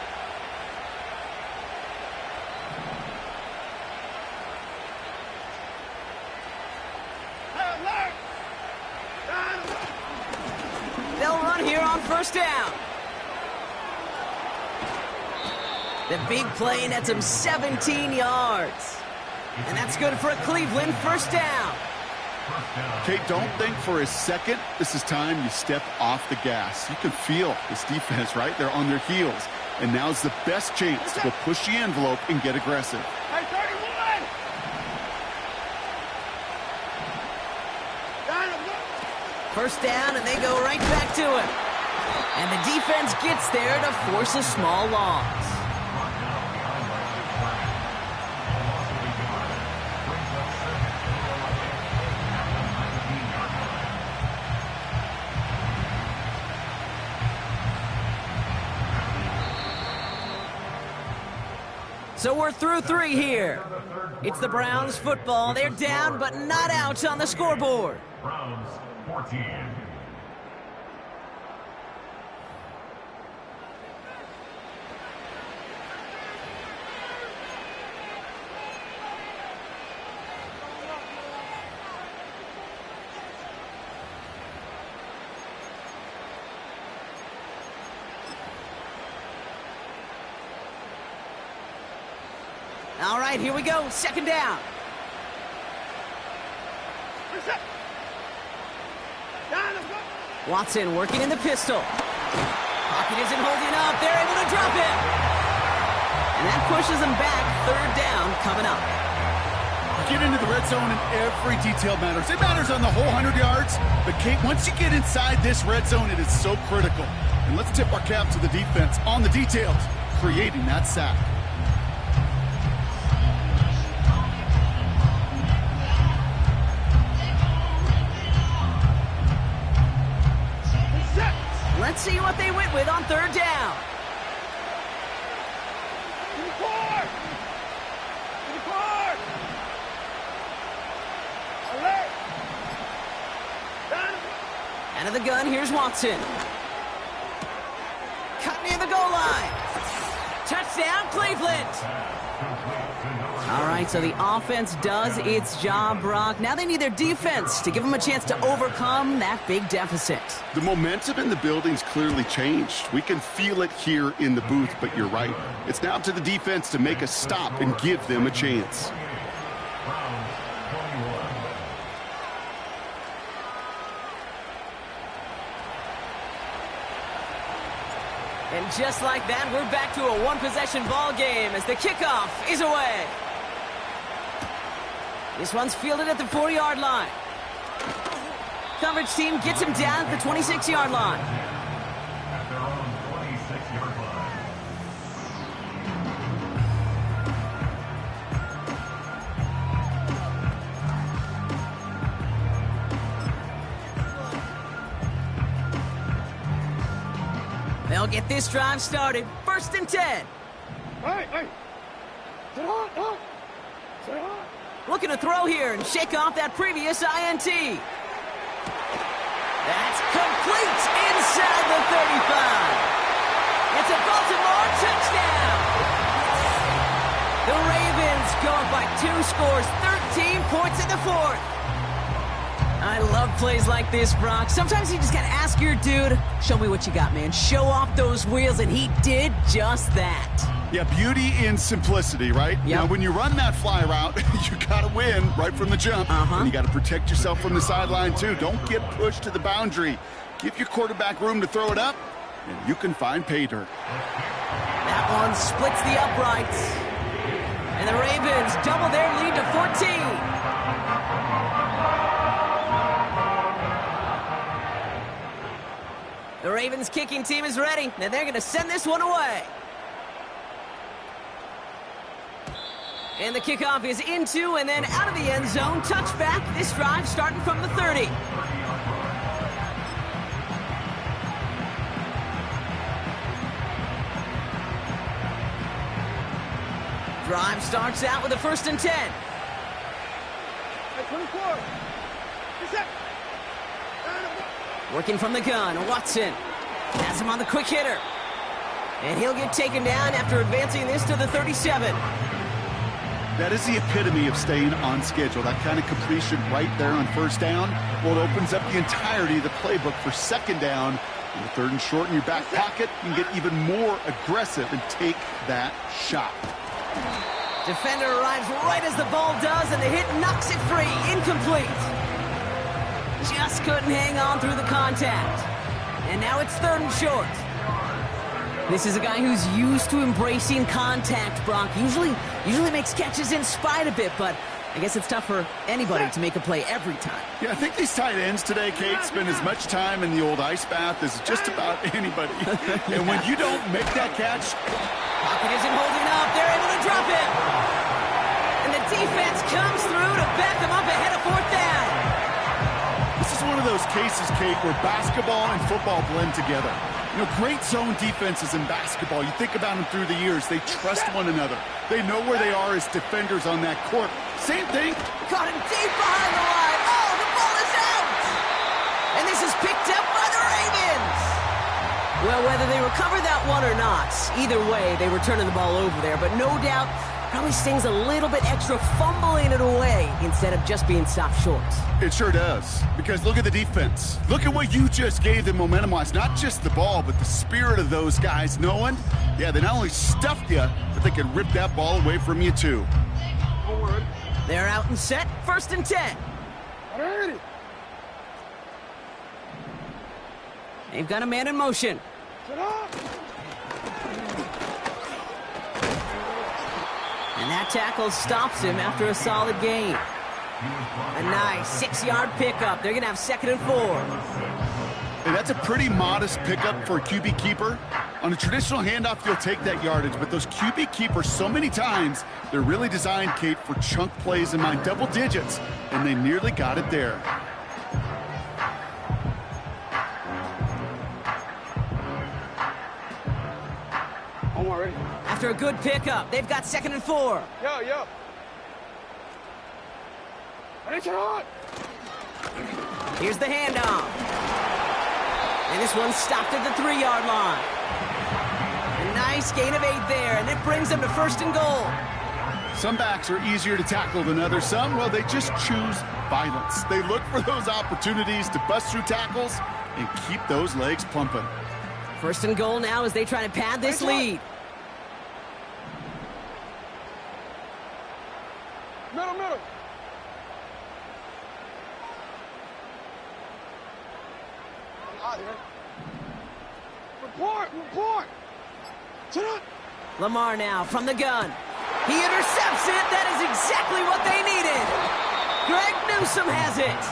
They'll run here on 1st down. The big play nets him 17 yards. And that's good for a Cleveland 1st down. Okay, don't think for a second this is time you step off the gas. You can feel this defense, right? They're on their heels. And now's the best chance to go push the envelope and get aggressive. Hey, 31! First down, and they go right back to it. And the defense gets there to force a small loss. So we're through 3 here. It's the Browns football. They're down, but not out on the scoreboard. Browns 14. All right, here we go. Second down. Watson working in the pistol. Pocket isn't holding up. They're able to drop it. And that pushes them back. Third down coming up. You get into the red zone and every detail matters. It matters on the whole 100 yards. But, Kate, once you get inside this red zone, it is so critical. And let's tip our cap to the defense on the details, creating that sack. Let's see what they went with on third down. Out of the gun, here's Watson. Cut near the goal line. Touchdown, Cleveland. All right, so the offense does its job, Brock. Now they need their defense to give them a chance to overcome that big deficit. The momentum in the building's clearly changed. We can feel it here in the booth, but you're right. It's now up to the defense to make a stop and give them a chance. And just like that, we're back to a one-possession ball game as the kickoff is away. This one's fielded at the 40-yard line. Coverage team gets him down at the 26-yard line. At their own 26-yard line. They'll get this drive started. First and 10. Hey! Sit on! Sit on! Looking to throw here and shake off that previous INT. That's complete inside the 35. It's a Baltimore touchdown. The Ravens go up by 2 scores, 13 points in the fourth. I love plays like this, Brock. Sometimes you just got to ask your dude, show me what you got, man. Show off those wheels, and he did just that. Yeah, beauty in simplicity, right? Yep. Now, when you run that fly route, you got to win right from the jump. And you got to protect yourself from the sideline, too. Don't get pushed to the boundary. Give your quarterback room to throw it up, and you can find pay dirt. That one splits the uprights. And the Ravens double their lead to 14. The Ravens kicking team is ready, and they're going to send this one away. And the kickoff is into and then out of the end zone. Touchback. This drive starting from the 30. Drive starts out with a first and 10. Hey, 24. Reset. Working from the gun, Watson has him on the quick hitter. And he'll get taken down after advancing this to the 37. That is the epitome of staying on schedule. That kind of completion right there on first down. Well, it opens up the entirety of the playbook for second down. In the third and short in your back pocket, you can get even more aggressive and take that shot. Defender arrives right as the ball does, and the hit knocks it free. Incomplete. Just couldn't hang on through the contact. And now it's 3rd and short. This is a guy who's used to embracing contact, Brock. Usually makes catches in spite of it, but I guess it's tough for anybody to make a play every time. Yeah, I think these tight ends today, Kate, spend as much time in the old ice bath as just about anybody. And when you don't make that catch... Pocket isn't holding up. They're able to drop it. And the defense comes through to back them up ahead of 4th down. This is one of those cases, Kate, where basketball and football blend together. You know, great zone defenses in basketball. You think about them through the years. They trust one another. They know where they are as defenders on that court. Same thing. Caught him deep behind the line. Oh, the ball is out. And this is picked up by the Ravens. Well, whether they recover that one or not, either way, they were turning the ball over there. But no doubt, probably stings a little bit extra fumbling it away instead of just being stopped short. It sure does, because look at the defense. Look at what you just gave them momentum-wise. Not just the ball, but the spirit of those guys knowing, yeah, they not only stuffed you, but they could rip that ball away from you too. They're out and set, 1st and 10. They've got a man in motion. And that tackle stops him after a solid gain. A nice 6-yard pickup. They're going to have 2nd and 4. And that's a pretty modest pickup for a QB keeper. On a traditional handoff, you'll take that yardage, but those QB keepers, so many times, they're really designed, Kate, for chunk plays in mind, double digits, and they nearly got it there. After a good pickup, they've got 2nd and 4. Yo. Here's the handoff. And this one's stopped at the 3-yard line. A nice gain of 8 there, and it brings them to 1st and goal. Some backs are easier to tackle than others. Some, well, they just choose violence. They look for those opportunities to bust through tackles and keep those legs pumping. 1st and goal now as they try to pad this lead. Middle. Out here. Report. Sit up. Lamar now from the gun. He intercepts it. That is exactly what they needed. Greg Newsome has it.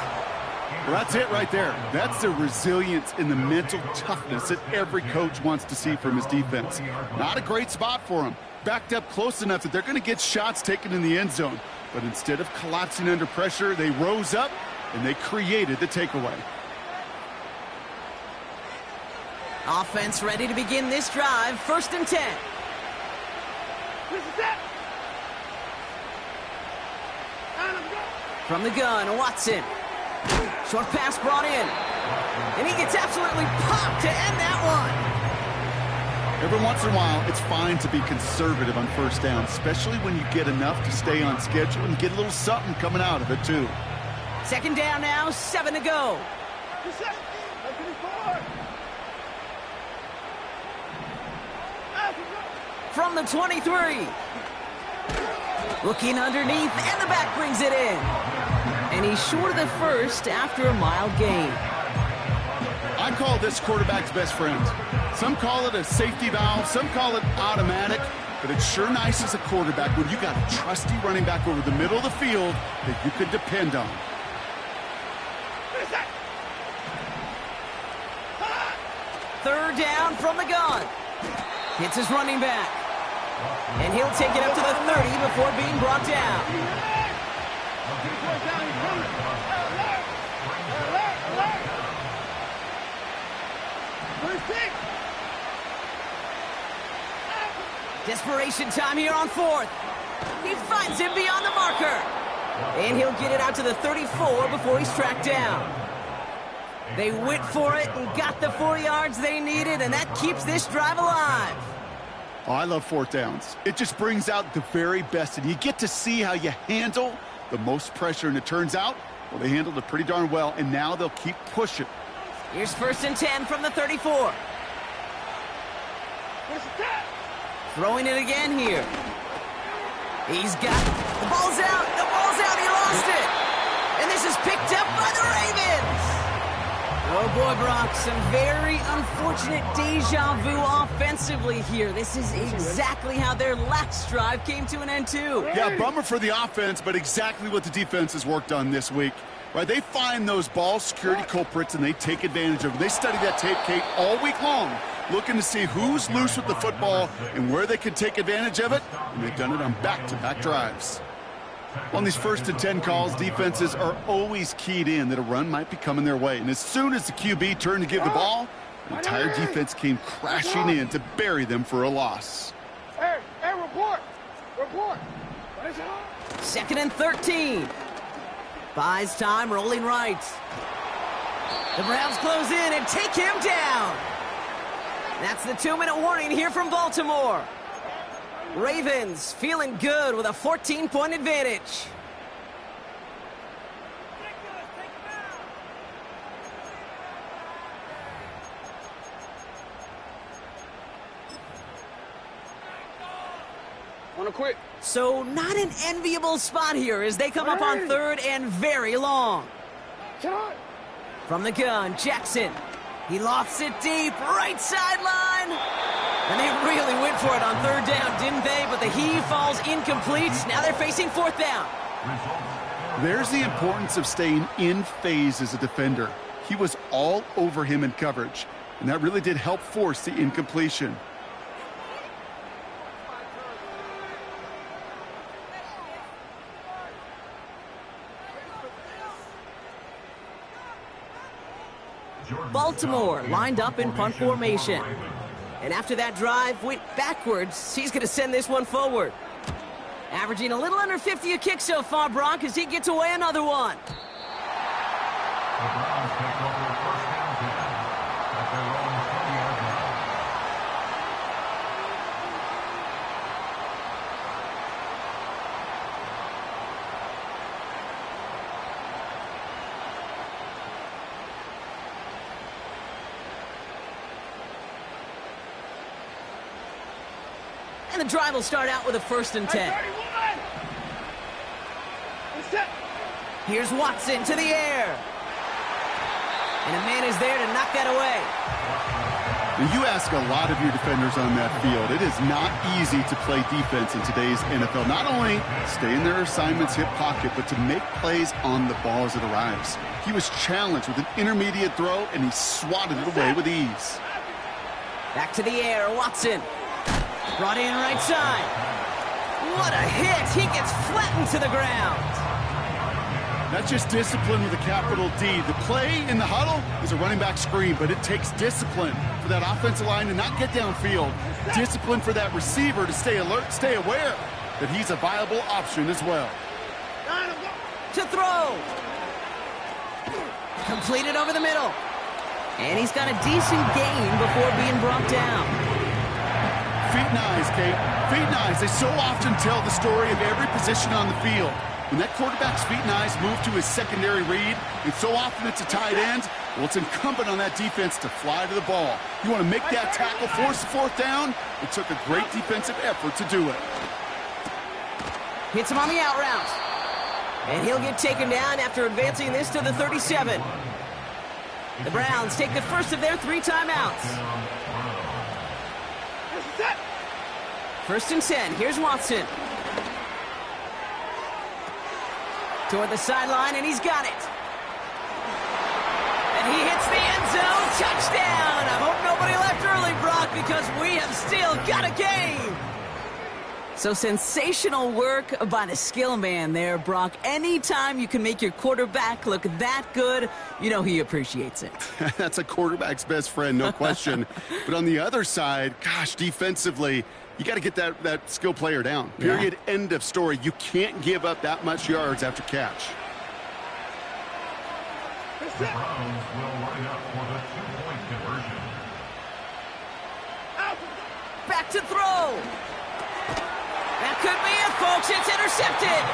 Well, that's it right there. That's the resilience and the mental toughness that every coach wants to see from his defense. Not a great spot for him. Backed up close enough that they're going to get shots taken in the end zone. But instead of collapsing under pressure, they rose up and they created the takeaway. Offense ready to begin this drive. 1st and 10. From the gun, Watson. Short pass brought in. And he gets absolutely popped to end that one. Every once in a while, it's fine to be conservative on 1st down, especially when you get enough to stay on schedule and get a little something coming out of it, too. 2nd down now, 7 to go. From the 23. Looking underneath, and the back brings it in. And he's short of the 1st after a mild gain. I call this quarterback's best friend. Some call it a safety valve, some call it automatic, but it's sure nice as a quarterback when you got a trusty running back over the middle of the field that you can depend on. Third down from the gun. Hits his running back. And he'll take it up to the 30 before being brought down. Desperation time here on 4th. He finds him beyond the marker. And he'll get it out to the 34 before he's tracked down. They went for it and got the 4 yards they needed, and that keeps this drive alive. Oh, I love 4th downs. It just brings out the very best, and you get to see how you handle the most pressure, and it turns out, well, they handled it pretty darn well, and now they'll keep pushing. Here's 1st and 10 from the 34. Throwing it again here. He's got... The ball's out! The ball's out! He lost it! And this is picked up by the Ravens! Oh boy, Brock, some very unfortunate deja vu offensively here. This is exactly how their last drive came to an end too. Yeah, bummer for the offense, but exactly what the defense has worked on this week. Right, they find those ball security culprits and they take advantage of them. They study that tape, Kate, all week long, looking to see who's loose with the football and where they can take advantage of it, and they've done it on back-to-back drives. On these 1st and 10 calls, defenses are always keyed in that a run might be coming their way. And as soon as the QB turned to give the ball, the entire defense came crashing in to bury them for a loss. Hey, report! Report! 2nd and 13. Buys time, rolling right. The Browns close in and take him down. That's the 2-minute warning here from Baltimore. Ravens feeling good with a 14-point advantage. Wanna quit? So not an enviable spot here as they come up on 3rd and very long. From the gun, Jackson. He lofts it deep, right sideline. And they really went for it on 3rd down, didn't they? But the heave falls incomplete. Now they're facing 4th down. There's the importance of staying in phase as a defender. He was all over him in coverage, and that really did help force the incompletion. Baltimore lined up in punt formation. And after that drive went backwards, he's going to send this one forward. Averaging a little under 50 a kick so far, Brock, as he gets away another one. The Browns take over a 1st down at their own 20-yard line. And the drive will start out with a 1st and 10. Here's Watson to the air. And a man is there to knock that away. You ask a lot of your defenders on that field. It is not easy to play defense in today's NFL. Not only stay in their assignments, hip pocket, but to make plays on the ball as it arrives. He was challenged with an intermediate throw, and he swatted it away with ease. Back to the air, Watson. Brought in right side. What a hit. He gets flattened to the ground. That's just discipline with a capital D. The play in the huddle is a running back screen, but it takes discipline for that offensive line to not get downfield. Discipline for that receiver to stay alert, stay aware that he's a viable option as well. To throw. Completed over the middle. And he's got a decent gain before being brought down. Feet and eyes, Kate. Feet and eyes. They so often tell the story of every position on the field. When that quarterback's feet and eyes move to his secondary read, and so often it's a tight end, well, it's incumbent on that defense to fly to the ball. You want to make that tackle, force the 4th down? It took a great defensive effort to do it. Hits him on the out route. And he'll get taken down after advancing this to the 37. The Browns take the first of their 3 timeouts. 1st and 10. Here's Watson. Toward the sideline, and he's got it. And he hits the end zone. Touchdown! I hope nobody left early, Brock, because we have still got a game. So sensational work by the skill man there, Brock. Anytime you can make your quarterback look that good, you know he appreciates it. That's a quarterback's best friend, no question. But on the other side, gosh, defensively, you got to get that skill player down. Period. Yeah. End of story. You can't give up that much yards after catch. The Browns will line up for the 2-point conversion. Back to throw. That could be it, folks. It's intercepted.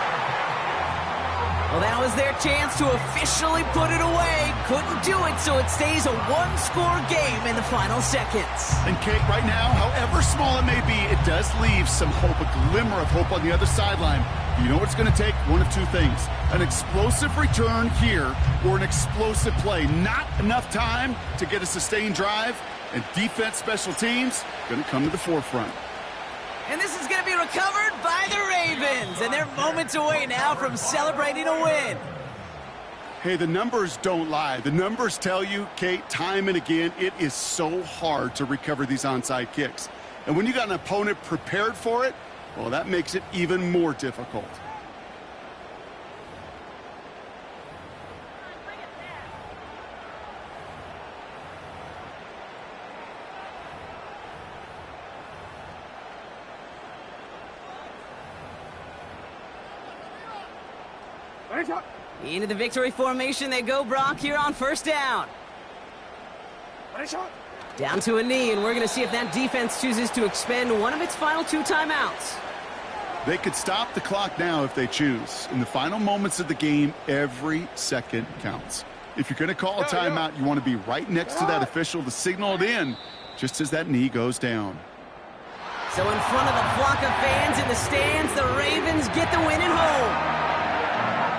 Well, that was their chance to officially put it away. Couldn't do it, so it stays a 1-score game in the final seconds. And Kate, right now, however small it may be, it does leave some hope, a glimmer of hope on the other sideline. You know what it's going to take? One of two things. An explosive return here or an explosive play. Not enough time to get a sustained drive, and defense, special teams going to come to the forefront. And this is going to be recovered by the Ravens, and they're moments away now from celebrating a win. Hey, the numbers don't lie. The numbers tell you, Kate, time and again, it is so hard to recover these onside kicks. And when you got an opponent prepared for it, well, that makes it even more difficult. Into the victory formation they go, Brock, here on first down. Down to a knee, and we're going to see if that defense chooses to expend one of its final 2 timeouts. They could stop the clock now if they choose. In the final moments of the game, every second counts. If you're going to call a timeout, you want to be right next to that official to signal it in just as that knee goes down. So in front of a flock of fans in the stands, the Ravens get the win at home.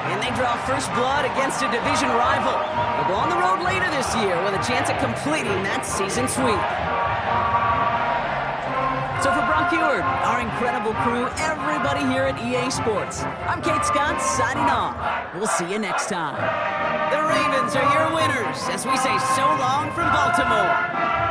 And they draw first blood against a division rival. They'll go on the road later this year with a chance at completing that season sweep. So for Brock Eward, our incredible crew, everybody here at EA Sports, I'm Kate Scott signing off. We'll see you next time. The Ravens are your winners as we say so long from Baltimore.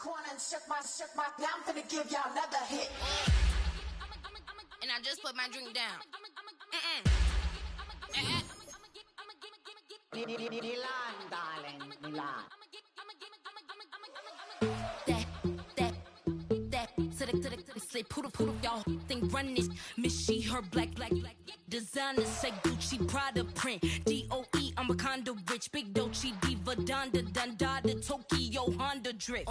Corner and shook my, now I'm finna give y'all another hit. I just put my drink down. Milan, darling, Milan. To the slip, poodle, y'all think run this. Miss she, her black designer, say Gucci, Prada print. DOE, I'm a condo rich, big Dolce, Diva, Donda, Dundada, Tokyo, Honda drift.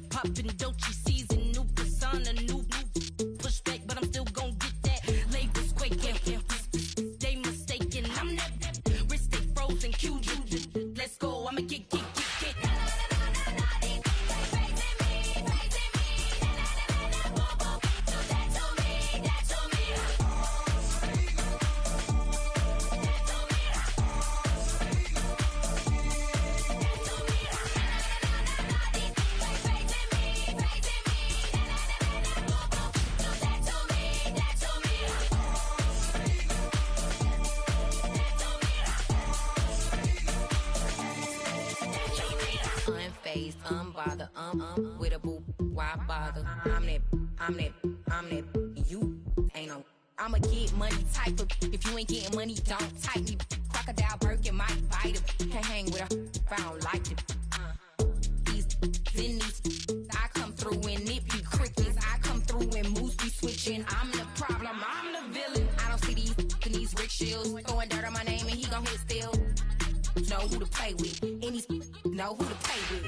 Poppin' Dolce season, new persona, new pushback, but I'm still gon' get that. Labels quaking, they mistaken. I'm that wrist stay frozen, QG. Let's go, I'ma get. Unbothered, with a boo, why bother? I'm that, you ain't no. I'ma get money type of, if you ain't getting money, don't type me. Crocodile Birkin might bite him. Can't hang with her if I don't like it. These, I come through in nippy crickets. I come through in moose be switching. I'm the problem, I'm the villain. I don't see these rickshaws throwing dirt on my name and he gon' hit still. Know who to play with, and these know who to play with.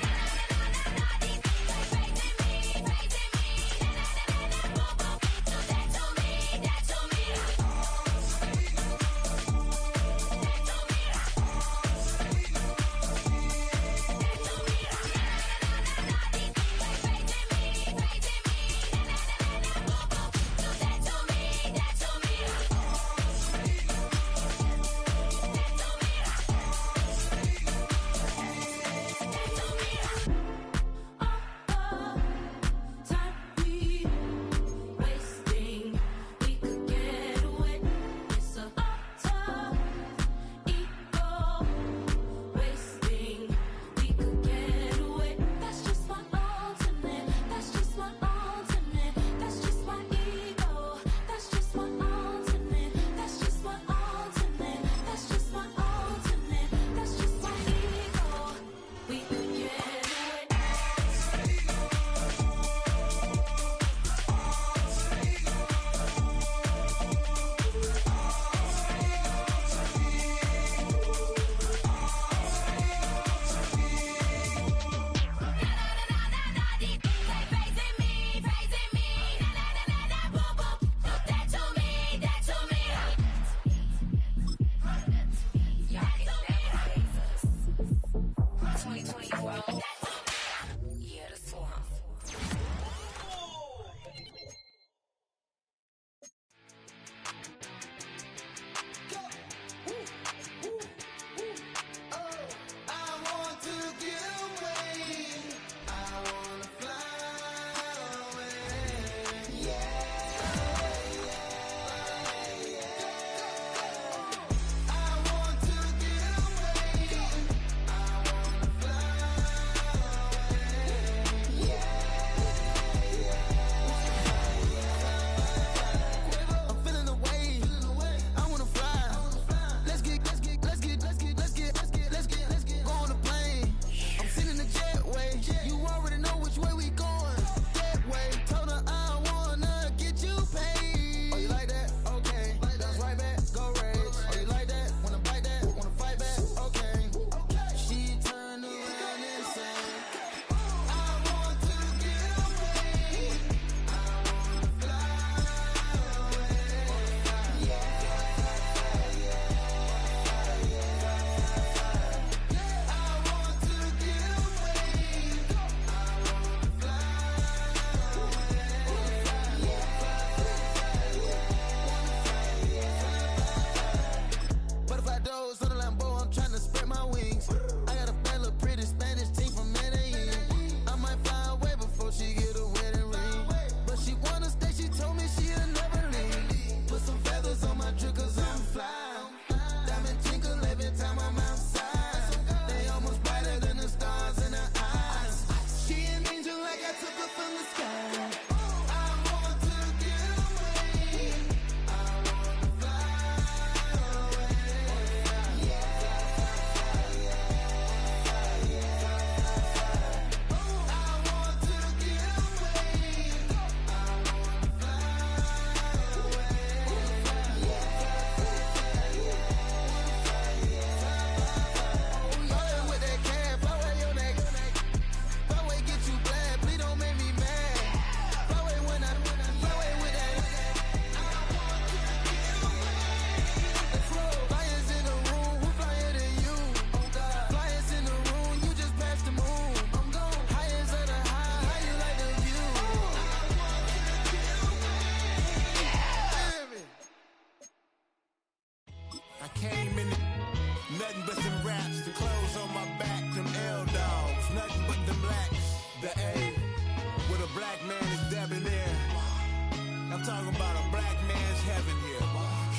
I'm talking about a black man's heaven here.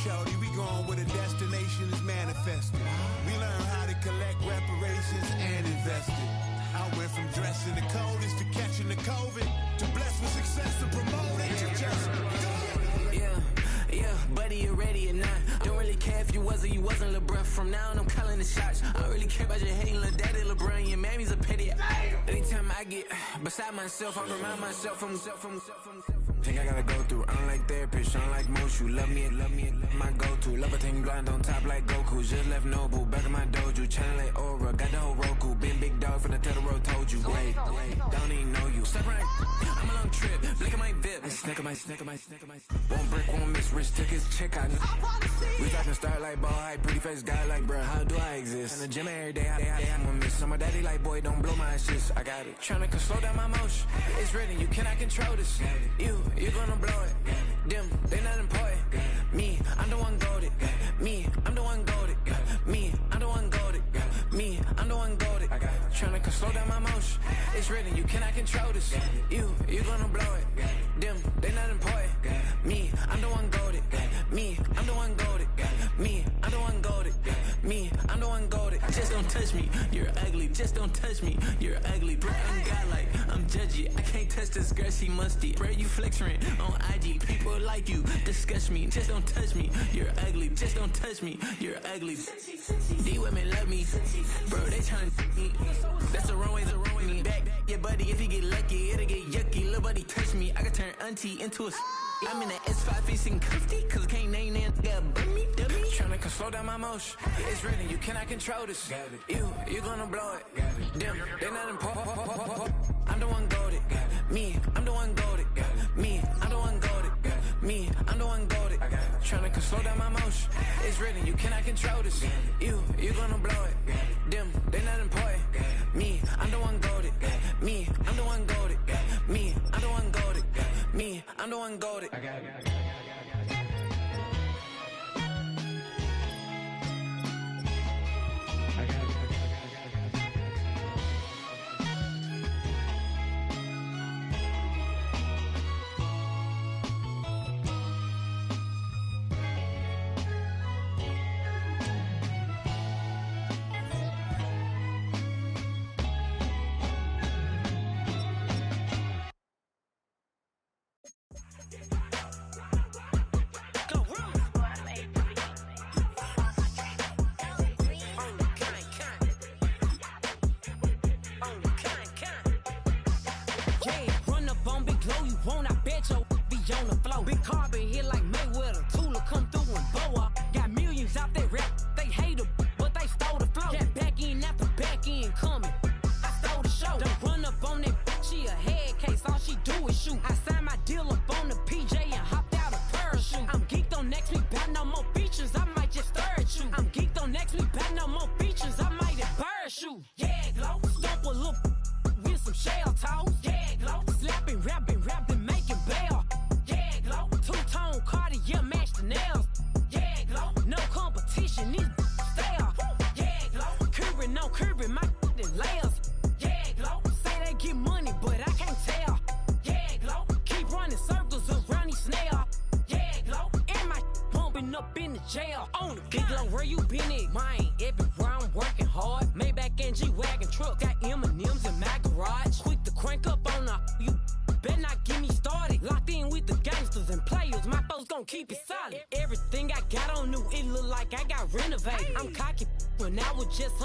Shorty, we going where the destination is manifested. We learn how to collect reparations and invest it. I went from dressing the coldest to catching the COVID to blessed with success and promoted to just do it. Yeah, buddy, you ready or not? Don't really care if you was or you wasn't LeBron. From now on, I'm calling the shots. I don't really care about your hating little daddy LeBron. Your mammy's a pity. Anytime I get beside myself, I remind myself from think I gotta go through. I don't like therapists, I don't like most. You love me, my go-to. Love a thing blind on top like Goku. Just left Noble, back in my dojo. Channel like Aura, got the whole Roku. Been big dog from the Tether Road, told you. Wait, don't even know you. Step right, I'm a long trip. Look at my VIP. Snack of my. Won't break, won't miss. Rich took his check out. We talking start like ball hype. Pretty face guy like, bruh, how do I exist? In the gym every day, I'm gonna miss. My daddy like, boy, don't blow my assist. I got it. Tryna slow down my motion. It's written, you cannot control this. You gonna blow it. Them, they not important. Me, I'm the one goated. Me, I'm the one goated. Me, I'm the one goated. Me, I'm the one goated. Tryna slow down my motion. It's written, you cannot control this. You gonna blow it. Them, they not important. Me, I'm the one goated. Me, I'm the one goated. Me, I'm the one goated. Me, I'm the one goated. Just don't touch me, you're ugly. Just don't touch me, you're ugly. Bro, I'm godlike, I'm judgy. I can't touch this girl, she musty. Bro, you flexing on IG. People like you disgust me. Just don't touch me, you're ugly. Just don't touch me, you're ugly. These women love me, bro, they tryna me. That's the wrong way, back your buddy, if he get lucky, it'll get yucky. Little buddy touch me, I can turn auntie into a I'm in the S5 facing comfy, cause I can't name that dummy. Tryna slow down my motion. It's written, you cannot control this. You gonna blow it. Them, they not important. I'm the one goated. Me, I'm the one goated. Me, I'm the one goated. Me, I'm the one goated. Tryna slow down my motion. It's written, you cannot control this. You gonna blow it. Them, they not important. Me, I'm the one goated. Me, I'm the one goated. Me, I'm the one goated. Me, I'm the one goated. Keep it solid. Everything I got on new, it look like I got renovated. I'm cocky when I was just home.